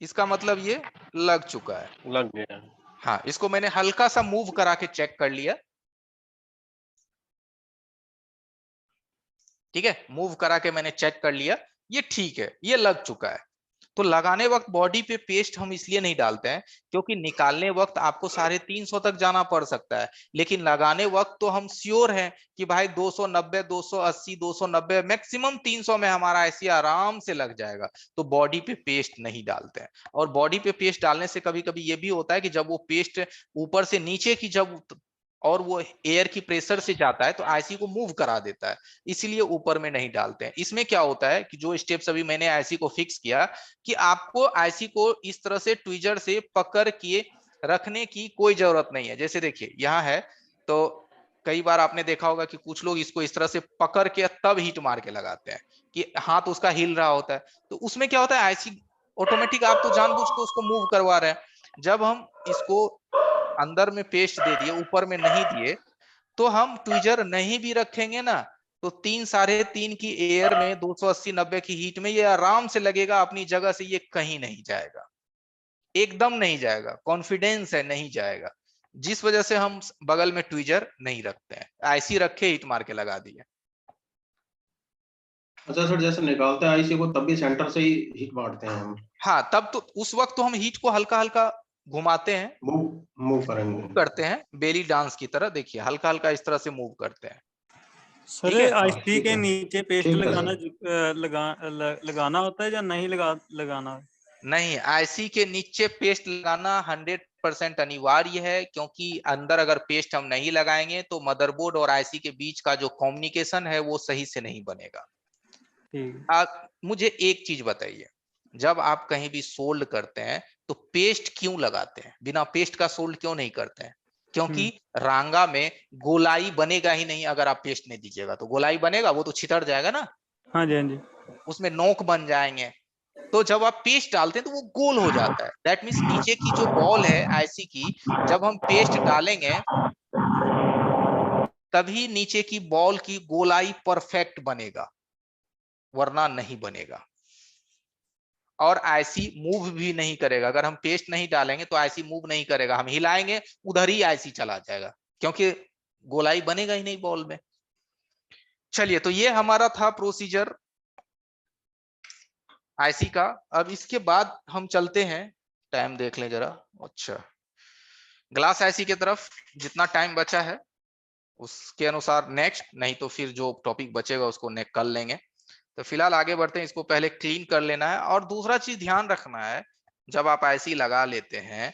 इसका मतलब ये लग चुका है। लग गया। हाँ, इसको मैंने हल्का सा मूव करा के चेक कर लिया। ठीक है, मूव करा के मैंने चेक कर लिया, ये ठीक है, ये लग चुका है। तो लगाने वक्त बॉडी पे पेस्ट हम इसलिए नहीं डालते हैं क्योंकि निकालने वक्त आपको 350 तक जाना पड़ सकता है, लेकिन लगाने वक्त तो हम श्योर हैं कि भाई 290 280 290 मैक्सिमम 300 में हमारा ऐसी आराम से लग जाएगा। तो बॉडी पे पेस्ट नहीं डालते हैं। और बॉडी पे पेस्ट डालने से कभी कभी ये भी होता है कि जब वो पेस्ट ऊपर से नीचे की जब और वो एयर की प्रेशर से जाता है तो आईसी को मूव करा देता है, इसीलिए ऊपर में नहीं डालते हैं। इसमें क्या होता है कि जो स्टेप्स अभी मैंने आईसी को फिक्स किया कि आपको आईसी को इस तरह से ट्विजर से पकड़ के रखने की कोई जरूरत नहीं है। जैसे देखिए यहाँ है, तो कई बार आपने देखा होगा कि कुछ लोग इसको इस तरह से पकड़ के तब हीट मार के लगाते हैं कि हाथ उसका हिल रहा होता है, तो उसमें क्या होता है आईसी ऑटोमेटिक, आप तो जानबूझ के उसको मूव करवा रहे हैं। जब हम इसको अंदर में पेस्ट दे दिए, ऊपर में नहीं दिए, तो हम ट्विजर नहीं भी रखेंगे ना तो 3 3.5 की एयर में 280 90 की हीट में ये आराम से लगेगा अपनी जगह से, ये कहीं नहीं जाएगा, एकदम नहीं जाएगा, कॉन्फिडेंस है नहीं जाएगा। जिस वजह से हम बगल में ट्विजर नहीं रखते हैं, आईसी रखे हीट मार के लगा दिए। अच्छा सर, जैसे निकालते हैं आईसी को तब भी सेंटर से ही हीट मारते हैं हम? हाँ, तब तो उस वक्त तो हम हीट को हल्का हल्का घुमाते हैं, मूव करेंगे, करते हैं बेली डांस की तरह। देखिए हल्का हल्का इस तरह से मूव करते हैं। सर ठीक है? आईसी के नीचे पेस्ट ठीक है लगाना लगाना होता है या नहीं लगाना? नहीं, आईसी के नीचे पेस्ट लगाना 100% अनिवार्य है, क्योंकि अंदर अगर पेस्ट हम नहीं लगाएंगे तो मदरबोर्ड और आईसी के बीच का जो कम्युनिकेशन है वो सही से नहीं बनेगा। आप मुझे एक चीज बताइए, जब आप कहीं भी सोल्ड करते हैं तो पेस्ट क्यों लगाते हैं? बिना पेस्ट का सोल्ड क्यों नहीं करते हैं? क्योंकि रांगा में गोलाई बनेगा ही नहीं, अगर आप पेस्ट नहीं दीजिएगा तो गोलाई बनेगा, वो तो छितर जाएगा ना। हाँ जी, हाँ जी। उसमें नोक बन जाएंगे। तो जब आप पेस्ट डालते हैं तो वो गोल हो जाता है। दैट मीन्स नीचे की जो बॉल है आईसी की, जब हम पेस्ट डालेंगे तभी नीचे की बॉल की गोलाई परफेक्ट बनेगा, वरना नहीं बनेगा। और आईसी मूव भी नहीं करेगा। अगर हम पेस्ट नहीं डालेंगे तो आईसी मूव नहीं करेगा, हम हिलाएंगे उधर ही आईसी चला जाएगा, क्योंकि गोलाई बनेगा ही नहीं बॉल में। चलिए, तो ये हमारा था प्रोसीजर आईसी का। अब इसके बाद हम चलते हैं, टाइम देख लें जरा। अच्छा, ग्लास आईसी की तरफ जितना टाइम बचा है उसके अनुसार नेक्स्ट, नहीं तो फिर जो टॉपिक बचेगा उसको नेक्स्ट कर लेंगे। तो फिलहाल आगे बढ़ते हैं, इसको पहले क्लीन कर लेना है। और दूसरा चीज ध्यान रखना है, जब आप आईसी लगा लेते हैं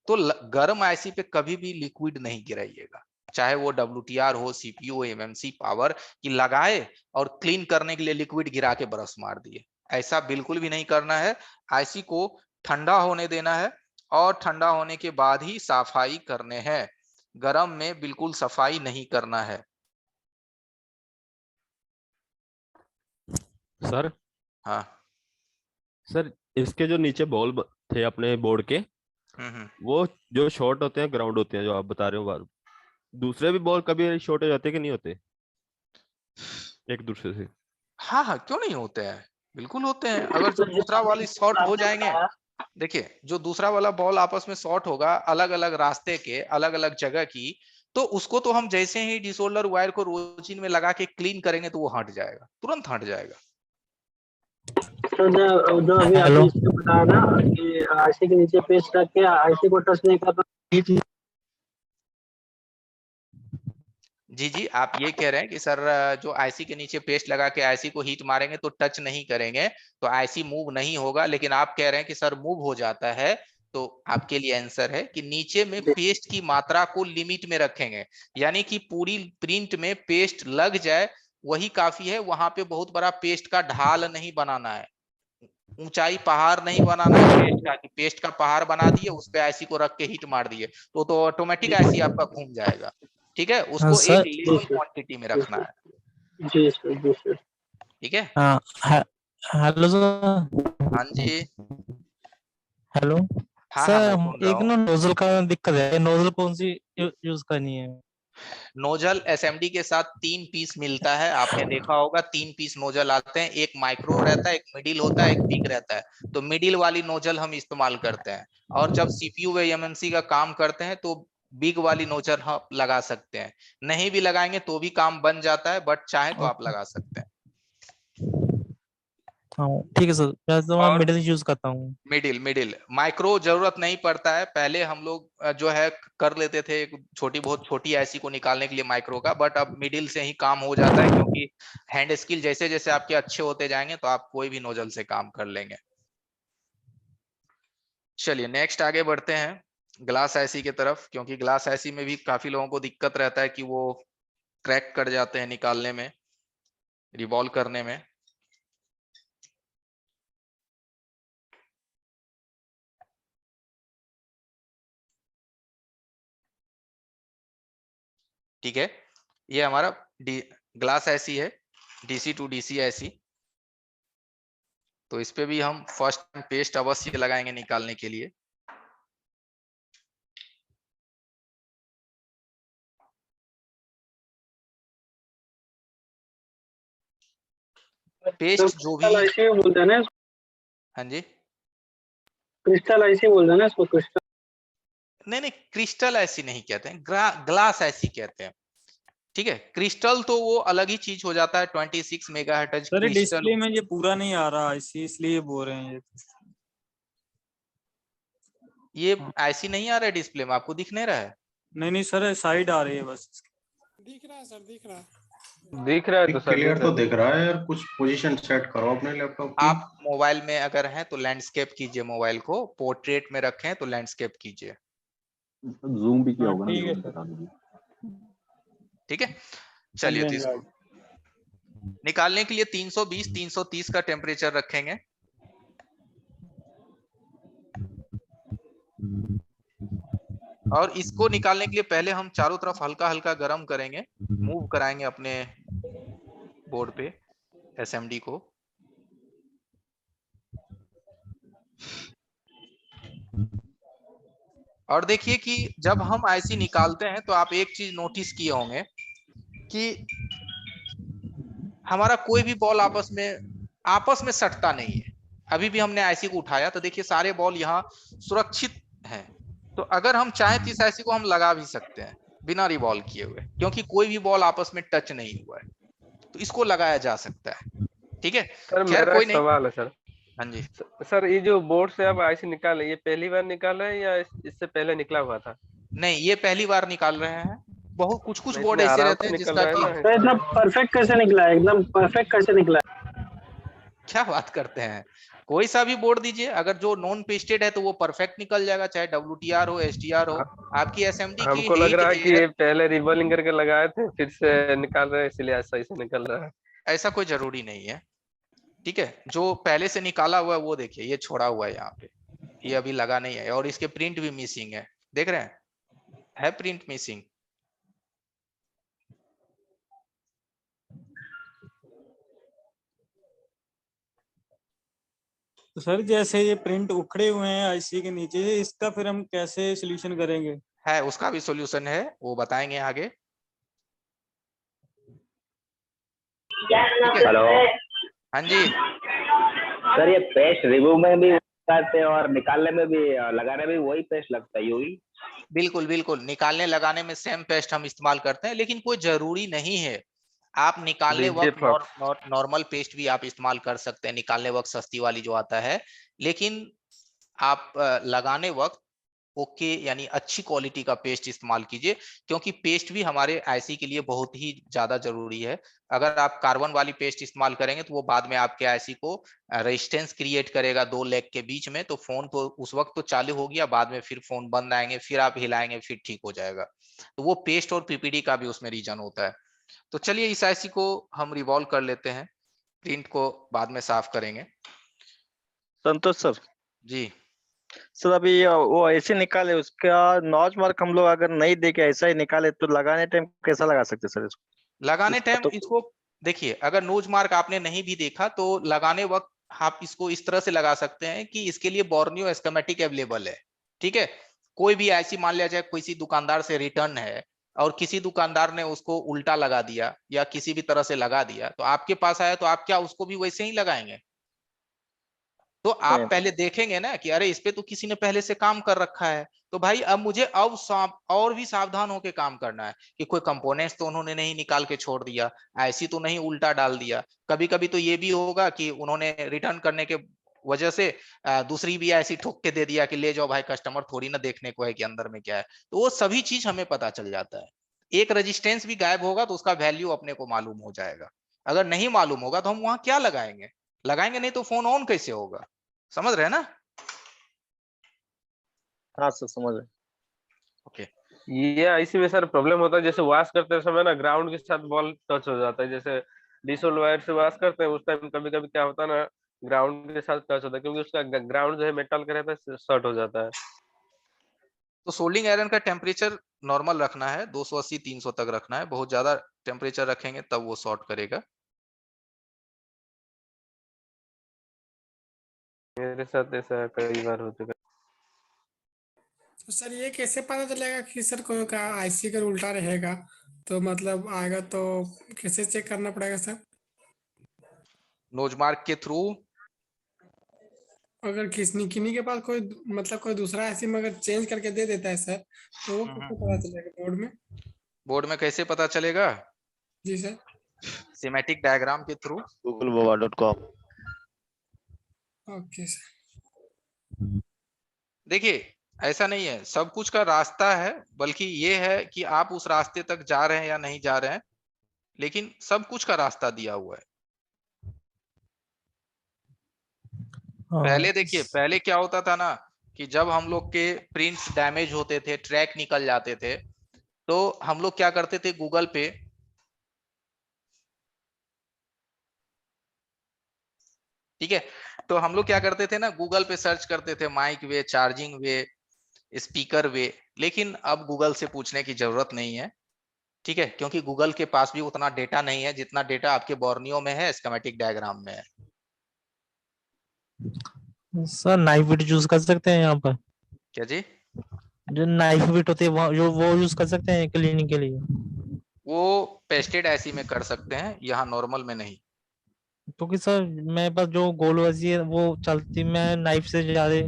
तो गर्म आईसी पे कभी भी लिक्विड नहीं गिराइएगा। चाहे वो WTR हो, CPU हो, MMC पावर, कि लगाए और क्लीन करने के लिए लिक्विड गिरा के ब्रश मार दिए। ऐसा बिल्कुल भी नहीं करना है। आईसी को ठंडा होने देना है और ठंडा होने के बाद ही सफाई करने हैं। गर्म में बिल्कुल सफाई नहीं करना है। सर हाँ सर, इसके जो नीचे बॉल थे अपने बोर्ड के, वो जो शॉर्ट होते हैं, ग्राउंड होते हैं, जो आप बता रहे हो, दूसरे भी बॉल कभी शॉर्ट हो जाते हैं कि नहीं होते एक दूसरे से? हाँ हाँ, क्यों नहीं होते हैं, बिल्कुल होते हैं। अगर जो दूसरा वाली शॉर्ट हो जाएंगे, देखिए जो दूसरा वाला बॉल आपस में शॉर्ट होगा अलग अलग रास्ते के, अलग अलग जगह की, तो उसको तो हम जैसे ही डिसोल्डर वायर को रोचिन में लगा के क्लीन करेंगे तो वो हट जाएगा, तुरंत हट जाएगा। तो जो अभी आपने इसमें बताया ना कि आईसी के नीचे पेस्ट रख के आईसी को टच नहीं करना। जी जी, आप ये कह रहे हैं कि सर जो आईसी के नीचे पेस्ट लगा के आईसी को हीट मारेंगे तो टच नहीं करेंगे तो आईसी मूव नहीं होगा, लेकिन आप कह रहे हैं कि सर मूव हो जाता है। तो आपके लिए आंसर है कि नीचे में पेस्ट की मात्रा को लिमिट में रखेंगे, यानी कि पूरी प्रिंट में पेस्ट लग जाए वही काफी है। वहां पे बहुत बड़ा पेस्ट का ढाल नहीं बनाना है, ऊंचाई पहाड़ नहीं बनाना है। पेस्ट का पहाड़ बना दिए, उस पे आईसी को रख के हीट मार दिए तो ऑटोमेटिक आईसी आपका घूम जाएगा। ठीक है, उसको एक लेवल क्वांटिटी में रखना है। जी सर, जी सर। ठीक है। Hello sir. हाँ जी। हेलो हाँ सर, हाँ, मैं सुन रहा एक हूँ। ना नोजल का दिक्कत है, नोजल कौन सी यूज करनी है? नोजल एसएमडी के साथ 3 पीस मिलता है, आपने देखा होगा 3 पीस नोजल आते हैं, एक माइक्रो रहता है, एक मिडिल होता है, एक बिग रहता है। तो मिडिल वाली नोजल हम इस्तेमाल करते हैं, और जब सीपीयू व एमएमसी का काम करते हैं तो बिग वाली नोजल हम लगा सकते हैं। नहीं भी लगाएंगे तो भी काम बन जाता है, बट चाहे तो आप लगा सकते हैं। हाँ ठीक है सर, मैं तो और मिडिल यूज करता हूँ। मिडिल माइक्रो जरूरत नहीं पड़ता है। पहले हम लोग जो है कर लेते थे बहुत छोटी आईसी को निकालने के लिए माइक्रो का, बट अब मिडिल से ही काम हो जाता है, क्योंकि हैंड स्किल जैसे जैसे आपके अच्छे होते जाएंगे तो आप कोई भी नोजल से काम कर लेंगे। चलिए नेक्स्ट आगे बढ़ते हैं ग्लास आईसी की तरफ, क्योंकि ग्लास आईसी में भी काफी लोगों को दिक्कत रहता है कि वो क्रैक कर जाते हैं निकालने में, रिवॉल्व करने में। ठीक है, ये हमारा ग्लास आईसी है, डीसी टू डीसी आईसी। तो इस पे भी हम फर्स्ट टाइम पेस्ट अवश्य लगाएंगे निकालने के लिए। पेस्ट जो भी आईसी बोलते हैं ना, हाँ जी, क्रिस्टल आईसी बोलते हैं ना इसको, क्रिस्टल। नहीं क्रिस्टल ऐसी नहीं कहते हैं, ग्लास ऐसी कहते हैं। ठीक है, क्रिस्टल तो वो अलग ही चीज हो जाता है। 26 मेगाहर्ट्ज सर क्रिस्टल। डिस्प्ले में ये पूरा नहीं आ रहा इसलिए बोल रहे हैं ये ऐसी नहीं आ रहा है डिस्प्ले में, आपको दिख नहीं रहा है? नहीं सर, साइड आ रही है बस। दिख रहा है सर, दिख रहा है। दिख रहा है तो सर, क्लियर तो दिख रहा है यार। कुछ पोजीशन सेट करो अपने लैपटॉप की। आप मोबाइल में अगर हैं तो लैंडस्केप कीजिए, मोबाइल को पोर्ट्रेट में रखें तो लैंडस्केप कीजिए। जूम भी किया होगा ना? ठीक है बता दीजिए। ठीक है, चलिए तो इसको निकालने के लिए 320 330 का टेम्परेचर रखेंगे। और इसको निकालने के लिए पहले हम चारों तरफ हल्का हल्का गर्म करेंगे, मूव कराएंगे अपने बोर्ड पे एसएमडी को। और देखिए कि जब हम आईसी निकालते हैं तो आप एक चीज नोटिस किए होंगे कि हमारा कोई भी बॉल आपस में सटता नहीं है। अभी भी हमने आईसी को उठाया तो देखिए सारे बॉल यहाँ सुरक्षित हैं। तो अगर हम चाहें तो इस आईसी को हम लगा भी सकते हैं बिना रिवॉल्व किए हुए, क्योंकि कोई भी बॉल आपस में टच नहीं हुआ है, तो इसको लगाया जा सकता है। ठीक है सर खैर मेरा कोई एक नहीं। सवाल है सर। हाँ जी सर ये जो बोर्ड से आप आईसी निकाले, ये पहली बार निकाला है या इससे पहले निकला हुआ था? नहीं, ये पहली बार निकाल रहे हैं। बहुत कुछ नहीं, बोर्ड इतने ऐसे आराम रहते से हैं निकल जिसका रहा है कि ना। इतना परफेक्ट कैसे निकला है? एकदम परफेक्ट कैसे निकला है? क्या बात करते हैं, कोई सा भी बोर्ड दीजिए, अगर जो नॉन पेस्टेड है तो वो परफेक्ट निकल जाएगा, चाहे WTR हो STR हो। आपकी SMD की हमको लग हीट रहा है कि ये एयर, पहले रिबॉलिंग करके लगाए थे, फिर से निकाल रहे हैं, इसलिए ऐसा ऐसे निकल रहा है। ऐसा कोई जरूरी नहीं है। ठीक है, जो पहले से निकाला हुआ है वो देखिए, ये छोड़ा हुआ है यहाँ पे, ये अभी लगा नहीं है, और इसके प्रिंट भी मिसिंग है, देख रहे हैं, है प्रिंट मिसिंग। तो सर जैसे ये प्रिंट उखड़े हुए हैं आईसी के नीचे, इसका फिर हम कैसे सोल्यूशन करेंगे? है, उसका भी सॉल्यूशन है, वो बताएंगे आगे। हेलो हाँ जी, सर, ये पेस्ट रिमूव में भी करते हैं और निकालने में भी, लगाने में भी वही पेस्ट लगता है यूवी? बिल्कुल बिल्कुल, निकालने लगाने में सेम पेस्ट हम इस्तेमाल करते हैं, लेकिन कोई जरूरी नहीं है। आप निकालने वक्त नॉर्मल पेस्ट भी आप इस्तेमाल कर सकते हैं, निकालने वक्त सस्ती वाली जो आता है, लेकिन आप लगाने वक्त ओके यानी अच्छी क्वालिटी का पेस्ट इस्तेमाल कीजिए, क्योंकि पेस्ट भी हमारे आईसी के लिए बहुत ही ज्यादा जरूरी है। अगर आप कार्बन वाली पेस्ट इस्तेमाल करेंगे तो वो बाद में आपके आईसी को रेजिस्टेंस क्रिएट करेगा 2 लेग के बीच में, तो फोन तो उस वक्त तो चालू हो गया, बाद में फिर फोन बंद आएंगे, फिर आप हिलाएंगे, फिर ठीक हो जाएगा। तो वो पेस्ट और पीपीडी का भी उसमें रीजन होता है। तो चलिए इस आईसी को हम रिवॉल्व कर लेते हैं, प्रिंट को बाद में साफ करेंगे। संतोष सर जी सर, अभी वो ऐसे निकाले, उसका नॉच मार्क हम लोग अगर नहीं देके ऐसा ही निकाले तो लगाने टाइम कैसा लगा सकते सर इसको? लगाने टाइम तो इसको देखिए, अगर नोज मार्क आपने नहीं भी देखा तो लगाने वक्त आप इसको इस तरह से लगा सकते हैं कि इसके लिए बोर्नियो स्कीमेटिक अवेलेबल है। ठीक है, कोई भी ऐसी मान लिया जाए किसी दुकानदार से रिटर्न है और किसी दुकानदार ने उसको उल्टा लगा दिया या किसी भी तरह से लगा दिया, तो आपके पास आया तो आप क्या उसको भी वैसे ही लगाएंगे? तो आप पहले देखेंगे ना कि अरे इस पे तो किसी ने पहले से काम कर रखा है, तो भाई अब मुझे और भी सावधान होकर काम करना है कि कोई कंपोनेंट्स तो उन्होंने नहीं निकाल के छोड़ दिया, ऐसी तो नहीं उल्टा डाल दिया। कभी कभी तो ये भी होगा कि उन्होंने रिटर्न करने के वजह से दूसरी भी ऐसी ठोक के दे दिया कि ले जाओ भाई, कस्टमर थोड़ी ना देखने को है कि अंदर में क्या है। तो वो सभी चीज हमें पता चल जाता है। एक रेजिस्टेंस भी गायब होगा तो उसका वैल्यू अपने को मालूम हो जाएगा। अगर नहीं मालूम होगा तो हम वहां क्या लगाएंगे? लगाएंगे नहीं तो फोन ऑन कैसे होगा? समझ रहे हैं ना? हाँ सर, समझ रहे। ओके, ये आईसी में सर प्रॉब्लम होता है, जैसे वॉश करते समय ना ग्राउंड के साथ बॉल टच हो जाता है, जैसे डिसोल वायर से वॉश करते हैं उस टाइम कभी कभी क्या होता है ना, ग्राउंड के साथ टच होता है, क्योंकि उसका ग्राउंड जो है मेटल का रहता है, शॉर्ट हो जाता है। तो सोल्डिंग आयरन का टेम्परेचर नॉर्मल रखना है, 280-300 तक रखना है। बहुत ज्यादा टेम्परेचर रखेंगे तब वो शॉर्ट करेगा। मेरे साथ ऐसा कई बार हो चुका है। तो सर ये कैसे पता चलेगा कि सर कोई का आईसी अगर उल्टा रहेगा तो मतलब आएगा, तो कैसे चेक करना पड़ेगा सर? नोज मार्क के थ्रू। अगर किन्हीं के पास कोई मतलब कोई दूसरा आईसी में अगर चेंज करके दे देता है सर, तो वो कैसे पता चलेगा बोर्ड में? बोर्ड में कैसे पता चलेगा? जी सर, सिमेटिक डायग्राम के थ्रू। googlebaba.com। Okay sir. देखिए ऐसा नहीं है, सब कुछ का रास्ता है, बल्कि ये है कि आप उस रास्ते तक जा रहे हैं या नहीं जा रहे हैं, लेकिन सब कुछ का रास्ता दिया हुआ है। पहले देखिए, पहले क्या होता था ना कि जब हम लोग के प्रिंट्स डैमेज होते थे, ट्रैक निकल जाते थे, तो हम लोग क्या करते थे, गूगल पे ठीक है, तो हम लोग क्या करते थे ना, गूगल पे सर्च करते थे माइक वे, चार्जिंग वे, स्पीकर वे। लेकिन अब गूगल से पूछने की जरूरत नहीं है, ठीक है, क्योंकि गूगल के पास भी उतना डेटा नहीं है जितना डेटा आपके बोर्नियो में है, स्कीमेटिक डायग्राम में है। सर नाइफ बिट यूज कर सकते हैं यहाँ पर? क्या जी? जो नाइफ बिट होती है वो यूज कर सकते हैं क्लीनिंग के लिए? वो पेस्टेड ऐसी में कर सकते हैं, यहाँ नॉर्मल में नहीं। क्योंकि सर मेरे पास जो गोल वजी है वो चलती, मैं नाइफ से ज्यादा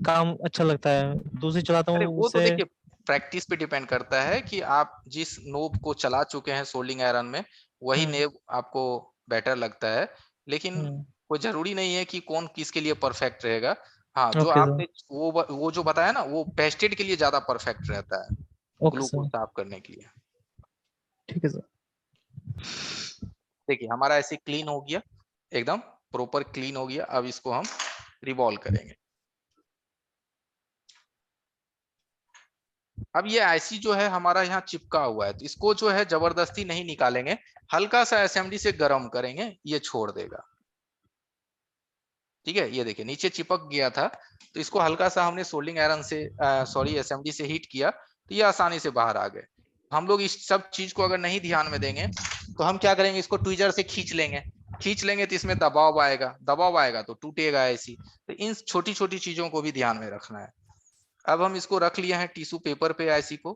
काम अच्छा लगता है, दूसरी चलाता अरे हूँ वो तो उससे। देखिए प्रैक्टिस पे डिपेंड करता है कि आप जिस नोब को चला चुके हैं सोल्डिंग आयरन में, वही नेब आपको बेटर लगता है। लेकिन कोई जरूरी नहीं है कि कौन किसके लिए परफेक्ट रहेगा। हाँ, जो ओके आपने वो जो बताया ना, वो पेस्टेड के लिए ज्यादा परफेक्ट रहता है, ओके ग्लू को सर, साफ करने के लिए। ठीक है सर। देखिए हमारा ऐसे क्लीन हो गया, एकदम प्रॉपर क्लीन हो गया। अब इसको हम रिवॉल्व करेंगे। अब ये आईसी जो है हमारा यहाँ चिपका हुआ है, तो इसको जो है जबरदस्ती नहीं निकालेंगे, हल्का सा एसएमडी से गर्म करेंगे, ये छोड़ देगा। ठीक है, ये देखिए नीचे चिपक गया था, तो इसको हल्का सा हमने सोल्डिंग आयरन से एसएमडी से हीट किया, तो ये आसानी से बाहर आ गए। हम लोग इस सब चीज को अगर नहीं ध्यान में देंगे तो हम क्या करेंगे, इसको ट्विजर से खींच लेंगे तो इसमें दबाव आएगा तो टूटेगा आईसी। तो इन छोटी छोटी चीजों को भी ध्यान में रखना है। अब हम इसको रख लिए हैं टिश्यू पेपर पे आईसी को,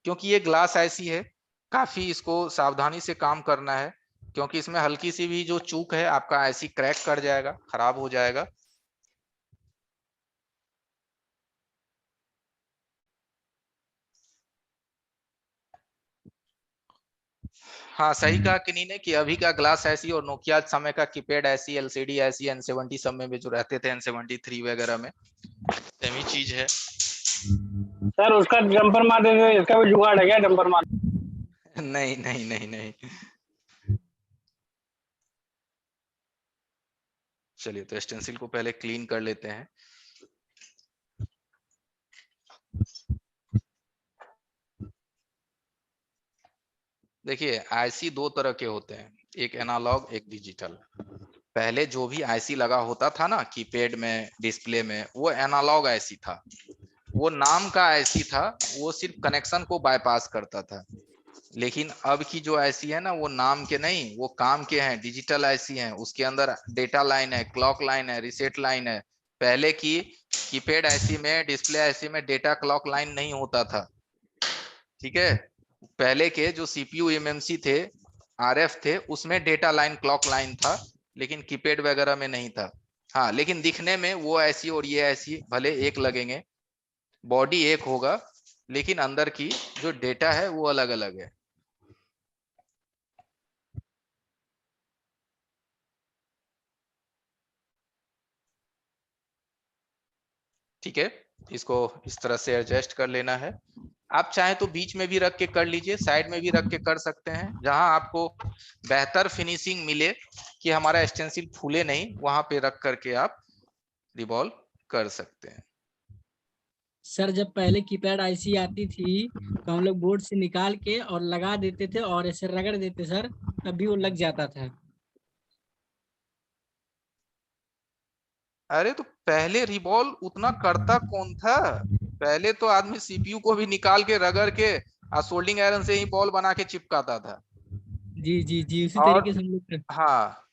क्योंकि ये ग्लास आईसी है, काफी इसको सावधानी से काम करना है, क्योंकि इसमें हल्की सी भी जो चूक है आपका आईसी क्रैक कर जाएगा, खराब हो जाएगा। हाँ सही कहा किन्हीं ने कि अभी का ग्लास आईसी और नोकिया समय का keypad IC, LCD IC, N70 सब में भी जो रहते थे, N73 वगैरह में सेम ही चीज है। सर उसका जंपर मार देते, इसका भी जुगाड़ है क्या जंपर मार? नहीं नहीं नहीं नहीं। चलिए तो स्टेंसिल को पहले क्लीन कर लेते हैं। देखिए आईसी दो तरह के होते हैं, एक एनालॉग एक डिजिटल। पहले जो भी आईसी लगा होता था ना कीपैड में, डिस्प्ले में, वो एनालॉग आईसी था, वो नाम का आईसी था, वो सिर्फ कनेक्शन को बाईपास करता था। लेकिन अब की जो आईसी है ना, वो नाम के नहीं, वो काम के हैं, डिजिटल आईसी हैं। उसके अंदर डेटा लाइन है, क्लॉक लाइन है, रीसेट लाइन है। पहले की कीपैड आईसी में, डिस्प्ले आईसी में डेटा क्लॉक लाइन नहीं होता था। ठीक है, पहले के जो सीपीयू एमएमसी थे, आरएफ थे, उसमें डेटा लाइन क्लॉक लाइन था, लेकिन कीपैड वगैरह में नहीं था। हाँ लेकिन दिखने में वो ऐसी और ये ऐसी भले एक लगेंगे, बॉडी एक होगा, लेकिन अंदर की जो डेटा है वो अलग अलग है। ठीक है, इसको इस तरह से एडजस्ट कर लेना है। आप चाहे तो बीच में भी रख के कर लीजिए, साइड में भी रख के कर सकते हैं, जहां आपको बेहतर फिनिशिंग मिले कि हमारा स्टेंसिल फूले नहीं, वहां पे रख करके आप रिवॉल्व कर सकते हैं। सर जब पहले कीपैड आईसी आती थी तो हम लोग बोर्ड से निकाल के और लगा देते थे और ऐसे रगड़ देते सर, तब भी वो लग जाता था। अरे तो पहले रिवॉल्व उतना करता कौन था? पहले तो आदमी सीपीयू को भी निकाल के रगड़ के सोल्डिंग आयरन से ही बॉल बना के चिपकाता था। जी जी जी, उसी तरीके से हम लोग। हाँ,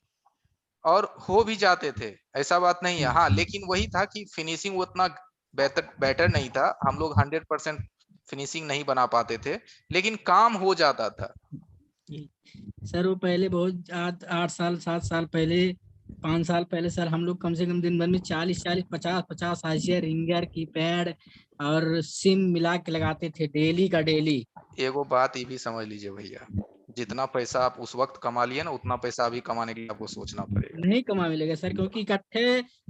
और हो भी जाते थे, ऐसा बात नहीं है। हाँ लेकिन वही था कि फिनिशिंग उतना बेटर नहीं था, हम लोग 100% फिनिशिंग नहीं बना पाते थे, लेकिन काम हो जाता था। सर वो पहले बहुत 8 साल 7 साल पहले, 5 साल पहले सर हम लोग कम से कम दिन भर में 40 50 आईसी, रिंगर, कीपैड और सिम मिला के लगाते थे, डेली का डेली। एगो बात ये भी समझ लीजिए भैया, जितना पैसा आप उस वक्त कमा लिए ना, उतना पैसा अभी कमाने के लिए आपको सोचना पड़ेगा। नहीं कमा मिलेगा सर, क्योंकि इकट्ठे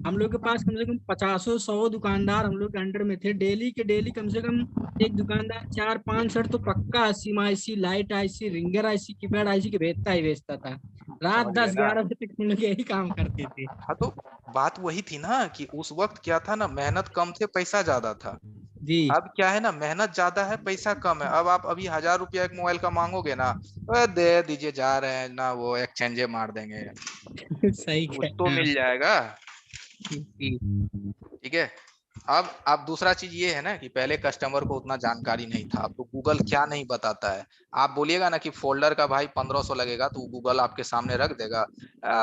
हम लोग के पास कम से कम 50-100 दुकानदार हम लोग के अंडर में थे। डेली के डेली कम से कम एक दुकानदार 4-5 शर्ट तो पक्का SIM IC, light IC, ringer IC, keypad IC के बेचता ही बेचता था। रात 10-11 बजे तक हम लोग यही काम करते थे। हाँ तो बात वही थी ना कि उस वक्त क्या था ना, मेहनत कम थे, पैसा ज्यादा था। जी अब क्या है ना, मेहनत ज्यादा है, पैसा कम है। अब आप अभी 1000 रुपया एक मोबाइल का मांगोगे ना, दे दीजिए, जा रहे हैं ना, वो एक्सचेंजे मार देंगे। सही कुछ तो मिल जाएगा। ठीक है, अब दूसरा चीज ये है ना कि पहले कस्टमर को उतना जानकारी नहीं था। अब तो गूगल क्या नहीं बताता है। आप बोलिएगा ना कि फोल्डर का भाई 1500 लगेगा, तो गूगल आपके सामने रख देगा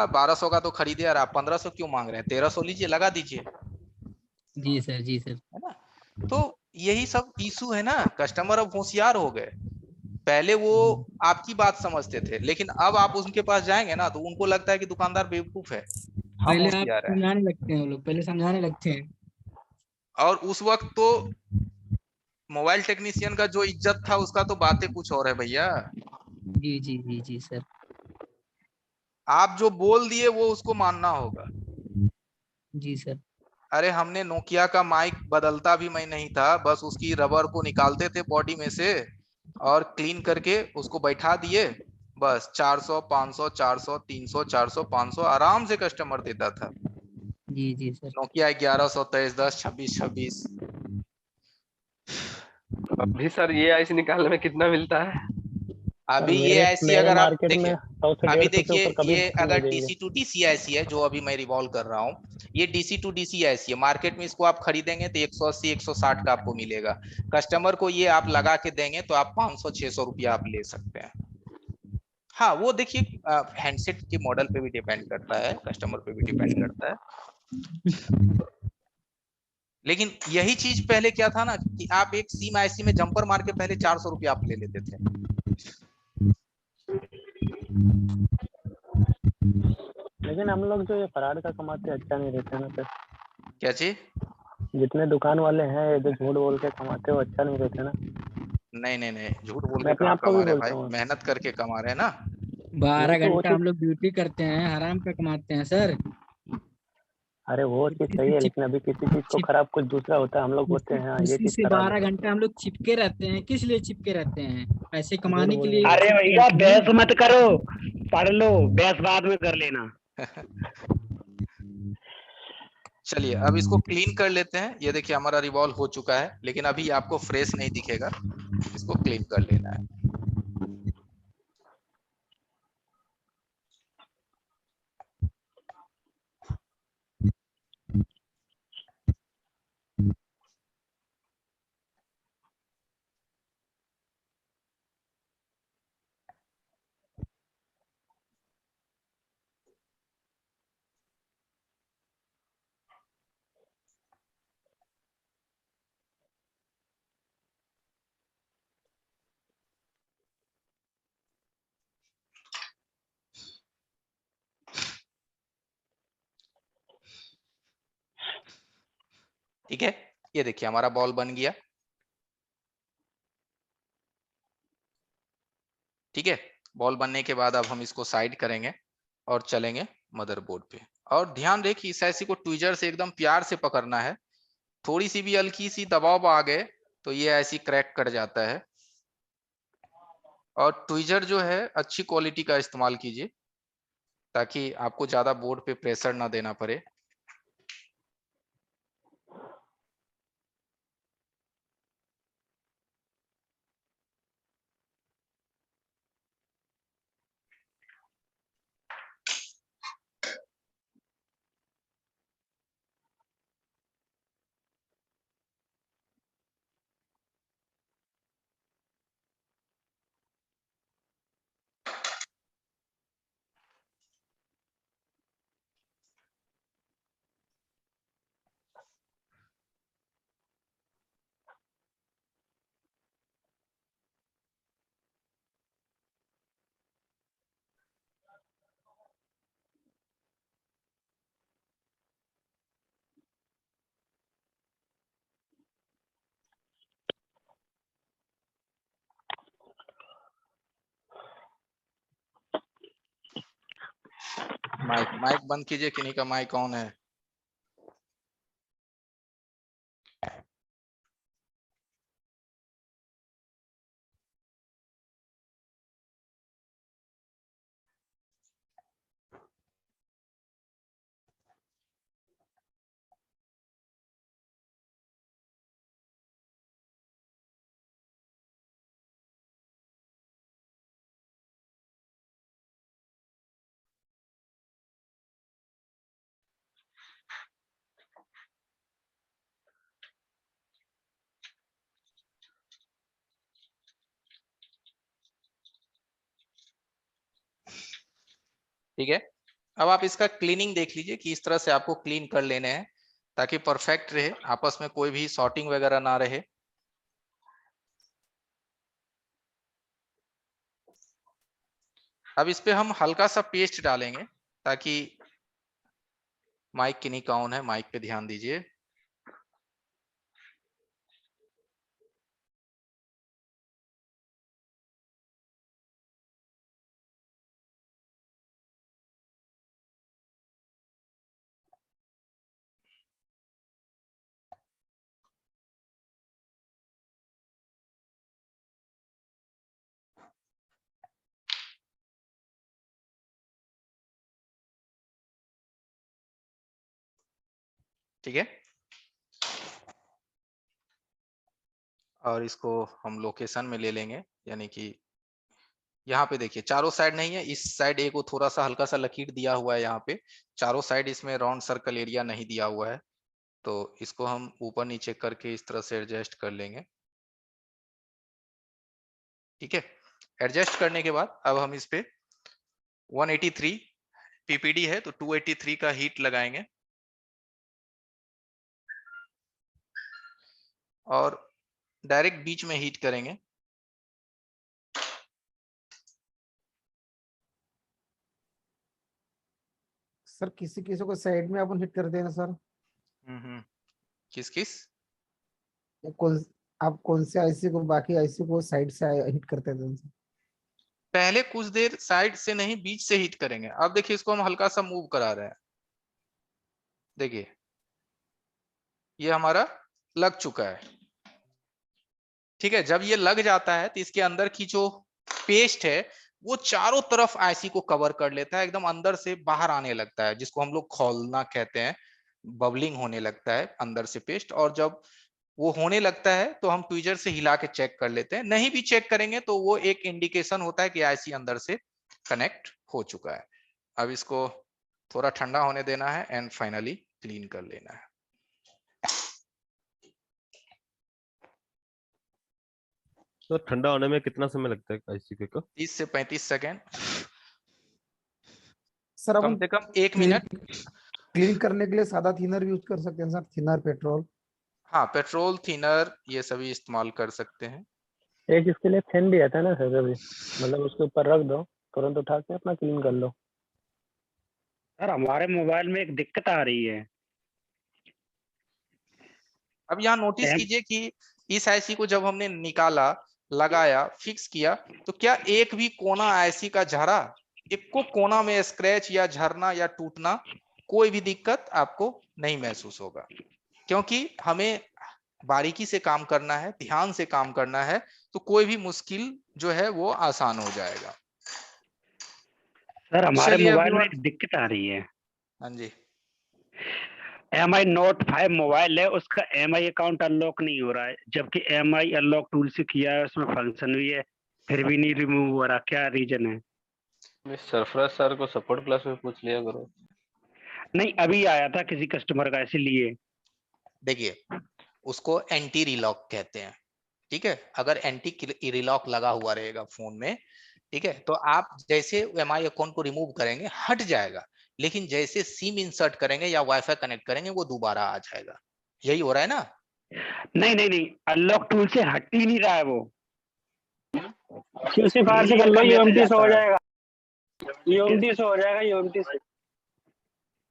1200 का तो खरीदे यार, आप 1500 क्यों मांग रहे हैं, 1300 लीजिए, लगा दीजिए। जी सर, जी सर। है ना, तो यही सब इशू है ना। कस्टमर अब होशियार हो गए, पहले वो आपकी बात समझते थे, लेकिन अब आप उनके पास जाएंगे ना तो उनको लगता है कि दुकानदार बेवकूफ है, हम पहले आप होशियार है। समझाने लगते हैं, वो लोग पहले समझाने लगते हैं। और उस वक्त तो मोबाइल टेक्नीशियन का जो इज्जत था, उसका तो बातें कुछ और है भैया। जी जी जी जी सर। आप जो बोल दिए वो उसको मानना होगा। जी सर। अरे हमने नोकिया का माइक बदलता भी मैं नहीं था, बस उसकी रबर को निकालते थे बॉडी में से और क्लीन करके उसको बैठा दिए, बस 400 500 400 300 400 500 आराम से कस्टमर देता था। जी जी सर। नोकिया 1123 10 26 26। अभी सर ये आईसी निकालने में कितना मिलता है? अभी ये मेरे ऐसी मेरे अगर आप मार्केट में देखिए, 100 से अभी 150 से देखिए ऊपर कभी ये नहीं अगर देंगे। डीसी टू डीसी ऐसी है जो अभी मैं रिवॉल्व कर रहा हूँ, ये डीसी टू डीसी ऐसी है, मार्केट में इसको आप खरीदेंगे तो 180 160 का आपको मिलेगा। कस्टमर को ये आप लगा के देंगे तो आप 500 600 रुपया आप ले सकते हैं। हाँ वो देखिए हैंडसेट के मॉडल पे भी डिपेंड करता है, कस्टमर पे भी डिपेंड करता है। लेकिन यही चीज पहले क्या था ना कि आप एक सीम आईसी में जंपर मार के पहले 400 रुपया आप ले लेते थे। लेकिन हम लोग जो ये फराड का कमाते हैं अच्छा नहीं रहता ना सर। क्या चीज? जितने दुकान वाले हैं ये जो झूठ बोल के कमाते हैं वो अच्छा नहीं रहता ना। नहीं नहीं नहीं, झूठ बोल मैं के अपने कहाँ आप को भी कमा रहे बोलता भाई, हूँ। मेहनत करके कमा रहे हैं ना। 12 तो वो घंटा चीज, हम लोग ड्यूटी करते हैं, हराम का कमाते हैं सर। अरे वो चीज सही है, लेकिन अभी किसी चीज को खराब कुछ दूसरा होता है, हम लोग बोलते हैं हाँ ये उसी चीज से खराब 12 है। घंटा हम लोग चिपके रहते हैं। किस लिए चिपके रहते हैं? पैसे झूठ कमाने के बोलने लिए के अरे लिए। चिपके भैया रहते हैं बहस ना। मत करो, पढ़ लो, बहस बाद में कर लेना। चलिए अब इसको क्लीन कर लेते हैं। ये देखिए हमारा रिवॉल्व हो चुका है, लेकिन अभी आपको फ्रेश नहीं दिखेगा, इसको क्लीन कर लेना है। ठीक है, ये देखिए हमारा बॉल बन गया। ठीक है, बॉल बनने के बाद अब हम इसको साइड करेंगे और चलेंगे मदरबोर्ड पे। और ध्यान रहे कि इस ऐसी को ट्विजर से एकदम प्यार से पकड़ना है। थोड़ी सी भी हल्की सी दबाव आ गए तो ये ऐसी क्रैक कर जाता है। और ट्विजर जो है अच्छी क्वालिटी का इस्तेमाल कीजिए ताकि आपको ज्यादा बोर्ड पे प्रेशर ना देना पड़े। माइक माइक बंद कीजिए, किन्हीं का माइक ऑन है। ठीक है, अब आप इसका क्लीनिंग देख लीजिए कि इस तरह से आपको क्लीन कर लेने हैं ताकि परफेक्ट रहे, आपस में कोई भी शॉर्टिंग वगैरह ना रहे। अब इस पे हम हल्का सा पेस्ट डालेंगे ताकि माइक किन्हीं का ऑन है, माइक पे ध्यान दीजिए। ठीक है, और इसको हम लोकेशन में ले लेंगे, यानी कि यहाँ पे देखिए चारों साइड नहीं है, इस साइड एक वो थोड़ा सा हल्का सा लकीर दिया हुआ है यहाँ पे, चारों साइड इसमें राउंड सर्कल एरिया नहीं दिया हुआ है, तो इसको हम ऊपर नीचे करके इस तरह से एडजस्ट कर लेंगे। ठीक है, एडजस्ट करने के बाद अब हम इस पे 183 पीपीडी है तो 283 का हीट लगाएंगे और डायरेक्ट बीच में हीट करेंगे। सर किसी किसी को साइड में अपन हिट कर देना सर। किस किस कौन आप कौन से आईसी को बाकी आईसी को साइड से हिट करते थे सर? पहले कुछ देर साइड से नहीं बीच से हिट करेंगे। अब देखिए इसको हम हल्का सा मूव करा रहे हैं, देखिए ये हमारा लग चुका है। ठीक है, जब ये लग जाता है तो इसके अंदर की जो पेस्ट है वो चारों तरफ आईसी को कवर कर लेता है, एकदम अंदर से बाहर आने लगता है, जिसको हम लोग खौलना कहते हैं, बबलिंग होने लगता है अंदर से पेस्ट। और जब वो होने लगता है तो हम ट्विजर से हिला के चेक कर लेते हैं, नहीं भी चेक करेंगे तो वो एक इंडिकेशन होता है कि आईसी अंदर से कनेक्ट हो चुका है। अब इसको थोड़ा ठंडा होने देना है एंड फाइनली क्लीन कर लेना है। तो ठंडा होने में कितना समय लगता है आईसी को? 30 से 35 सेकेंड, सर कम से कम 1 मिनट। क्लीन करने के लिए सादा थिनर यूज कर सकते हैं सर, थिनर पेट्रोल। हाँ, पेट्रोल थिनर ये सभी इस्तेमाल कर सकते हैं। एक इसके लिए फैन भी आता है ना सर, कभी मतलब उसके ऊपर रख दो, तुरंत उठा के अपना क्लीन कर लो। सर हमारे मोबाइल में एक दिक्कत आ रही है। अब यहाँ नोटिस कीजिए कि इस आईसी को जब हमने निकाला, लगाया, फिक्स किया तो क्या एक भी कोना आईसी का झरा, एक को कोना में स्क्रैच या झरना या टूटना, कोई भी दिक्कत आपको नहीं महसूस होगा, क्योंकि हमें बारीकी से काम करना है, ध्यान से काम करना है, तो कोई भी मुश्किल जो है वो आसान हो जाएगा। सर हमारे मोबाइल में एक दिक्कत आ रही है। हाँ जी, MI Note 5 मोबाइल है, उसका MI अकाउंट अनलॉक नहीं हो रहा है, जबकि MI अनलॉक टूल से किया है, उसमें फंक्शन भी है, फिर भी नहीं रिमूव हो रहा, क्या रीजन है? सरफराज सर को सपोर्ट प्लस में पूछ लिया करो। नहीं, अभी आया था किसी कस्टमर का, इसलिए। देखिए उसको एंटी रिलॉक कहते हैं। ठीक है, अगर एंटी रिलॉक लगा हुआ रहेगा फोन में, ठीक है, तो आप जैसे MI अकाउंट को रिमूव करेंगे हट जाएगा, लेकिन जैसे सिम इंसर्ट करेंगे या वाईफाई कनेक्ट करेंगे वो दोबारा आ जाएगा। यही हो रहा है ना? नहीं नहीं नहीं, अनलॉक टूल से हट ही नहीं रहा है वो। QC फायर से कर लो, UMT से हो जाएगा, UMT से हो जाएगा, UMT से।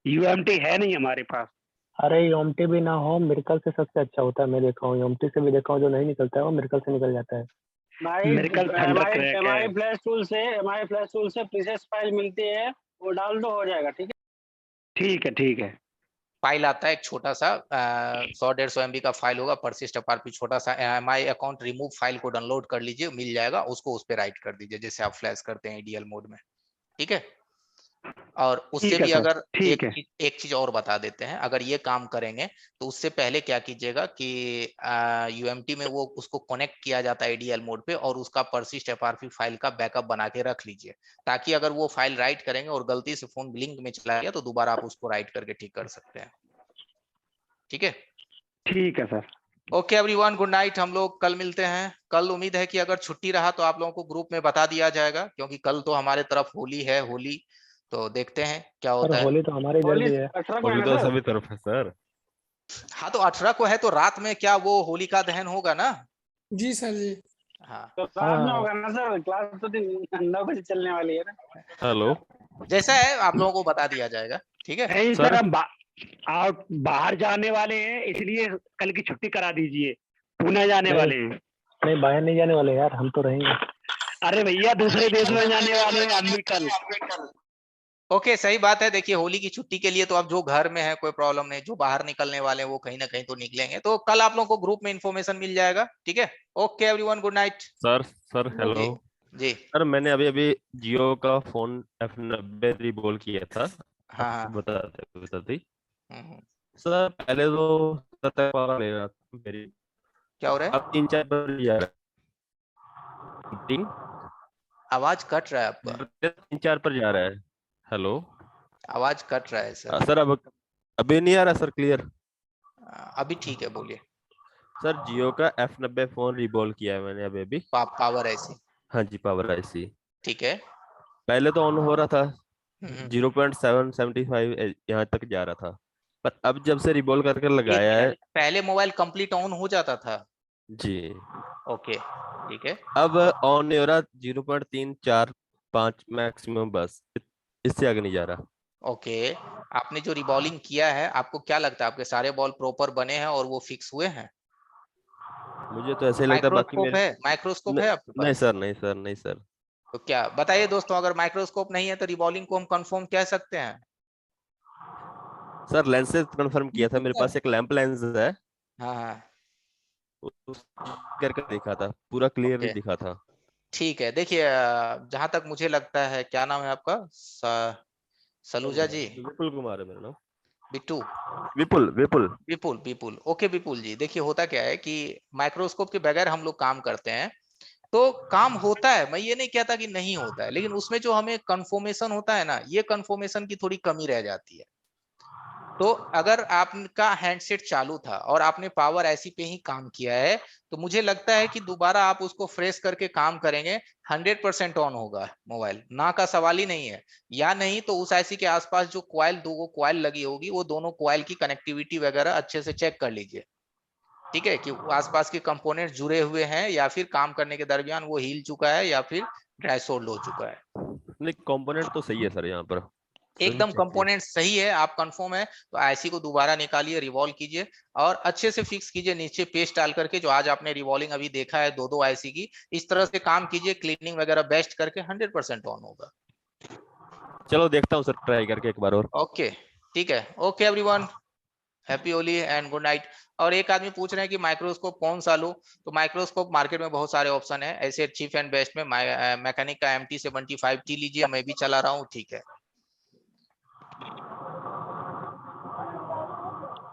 UMT है नहीं हमारे पास। अरे UMT भी ना हो, मिरकल से सबसे अच्छा होता है, मैं देखा हूँ, UMT से भी देखा हूँ, जो नहीं निकलता है वो मिरकल से निकल जाता है। मिरकल MI फ्लैश टूल से प्रीसेस फाइल मिलती है, वो डाल दो, हो जाएगा। ठीक है, ठीक है, ठीक है। फाइल आता है एक छोटा सा 100-150 MB का फाइल होगा, परसिस्ट FRP छोटा सा, MI अकाउंट रिमूव फाइल को डाउनलोड कर लीजिए, मिल जाएगा, उसको उस पे राइट कर दीजिए जैसे आप फ्लैश करते हैं EDL मोड में। ठीक है, और उससे भी अगर एक चीज और बता देते हैं, अगर ये काम करेंगे तो उससे पहले क्या कीजिएगा कि UMT में वो उसको कनेक्ट किया जाता है EDL मोड पे, और उसका परसिस्ट FRP फाइल का बैकअप बना के रख लीजिए, ताकि अगर वो फाइल राइट करेंगे और गलती से फोन ब्लिंक में चला गया तो दोबारा आप उसको राइट करके ठीक कर सकते हैं। ठीक है, ठीक है sir. Okay everyone, good night. हम लोग कल मिलते हैं। कल उम्मीद है कि अगर छुट्टी रहा तो आप लोगों को ग्रुप में बता दिया जाएगा, क्योंकि कल तो हमारे तरफ होली है, होली तो देखते हैं क्या होता है। होली तो हमारे इधर भी है, होली तो सभी तरफ है सर। हाँ तो 18 को है, तो रात में क्या वो होलिका दहन होगा ना? जी सर जी। हाँ तो रात में होगा ना सर, क्लास तो 9 बजे चलने वाली है ना। हेलो, जैसा है आप लोगों को बता दिया जाएगा। ठीक है नहीं सर, हम आप बाहर जाने वाले हैं, इसलिए कल की छुट्टी करा दीजिए, पुणे जाने वाले हैं। नहीं, बाहर नहीं जाने वाले यार, हम तो रहेंगे। अरे भैया दूसरे देश में जाने वाले हैं हम भी कल। ओके, सही बात है। देखिए होली की छुट्टी के लिए तो आप जो घर में है कोई प्रॉब्लम नहीं, जो बाहर निकलने वाले हैं वो कहीं ना कहीं तो निकलेंगे, तो कल आप लोगों को ग्रुप में इंफॉर्मेशन मिल जाएगा। ठीक है, okay everyone, good night. Sir hello जी सर, मैंने अभी जियो का फोन F90 रिबॉल किया था। हाँ बताते सर पहले तो 70 पावर ले रहा था मेरी, क्या हो रहा है? अब 3-4 पर जा रहा है। आवाज कट रहा है आपका। 3-4 पर जा रहा है। हेलो, आवाज कट रहा है सर। सर अब अभी नहीं आ रहा सर क्लियर? अभी ठीक है, बोलिए। सर जियो का F90 फोन रिबॉल किया है मैंने अभी। पावर ऐसी। हाँ जी, पावर ऐसी। ठीक है। पहले तो ऑन हो रहा था, 0.775 यहाँ तक जा रहा था, पर अब जब से रिबॉल करके लगाया है। पहले मोबाइल कंप्लीट ऑन हो जाता था जी। ओके ठीक है। अब ऑन नहीं हो रहा, 0.345 मैक्सिमम, बस इससे आगे नहीं जा रहा। ओके, आपने जो रिबॉलिंग किया है, आपको क्या लगता है आपके सारे बॉल प्रॉपर बने हैं और वो फिक्स हुए हैं? मुझे तो ऐसे ही लगता है। बाकी माइक्रोस्कोप है, माइक्रोस्कोप है आपके पास? नहीं सर, नहीं सर, नहीं सर। तो क्या बताइए दोस्तों, अगर माइक्रोस्कोप नहीं है तो रिबॉलिंग को हम कंफर्म कह सकते हैं? सर लेंस से कंफर्म किया था, मेरे पास एक लैंप लेंस है। हाँ, करके देखा था, पूरा क्लियर दिखा था। ठीक है। देखिए, जहां तक मुझे लगता है, क्या नाम है आपका? सलूजा जी? विपुल कुमार है मेरा नाम। बिट्टू? विपुल विपुल विपुल विपुल ओके विपुल जी, देखिए होता क्या है कि माइक्रोस्कोप के बगैर हम लोग काम करते हैं तो काम होता है, मैं ये नहीं कहता कि नहीं होता है, लेकिन उसमें जो हमें कंफर्मेशन होता है ना, ये कंफर्मेशन की थोड़ी कमी रह जाती है। तो अगर आपका हैंडसेट चालू था और आपने पावर ऐसी पे ही काम किया है, तो मुझे लगता है कि दोबारा आप उसको फ्रेश करके काम करेंगे, 100% ऑन होगा मोबाइल, ना का सवाल ही नहीं है। या नहीं तो उस आईसी के आसपास जो कॉइल, दो कॉइल लगी होगी, वो दोनों कॉइल की कनेक्टिविटी वगैरह अच्छे से चेक कर लीजिए, ठीक है, कि आसपास के कंपोनेंट जुड़े हुए हैं या फिर काम करने के दरमियान वो हिल चुका है या फिर ड्राई सोल्ड हो चुका है। नहीं, कंपोनेंट तो सही है सर, यहाँ पर एकदम कंपोनेंट सही है, आप कंफर्म है तो आईसी को दोबारा निकालिए, रिवॉल्व कीजिए और अच्छे से फिक्स कीजिए नीचे पेस्ट डाल करके। जो आज आपने रिवॉल्विंग अभी देखा है दो आईसी की, इस तरह से काम कीजिए, क्लीनिंग वगैरह बेस्ट करके 100% ऑन होगा। चलो देखता हूँ सर, ट्राई करके एक बार और। ओके ठीक है। Okay everyone, happy Holi and good night. और एक आदमी पूछ रहे हैं कि माइक्रोस्कोप कौन सा लो, तो माइक्रोस्कोप मार्केट में बहुत सारे ऑप्शन है, ऐसे चीप एंड बेस्ट में मैकेनिक का MT75T लीजिए, मैं भी चला रहा हूँ, ठीक है।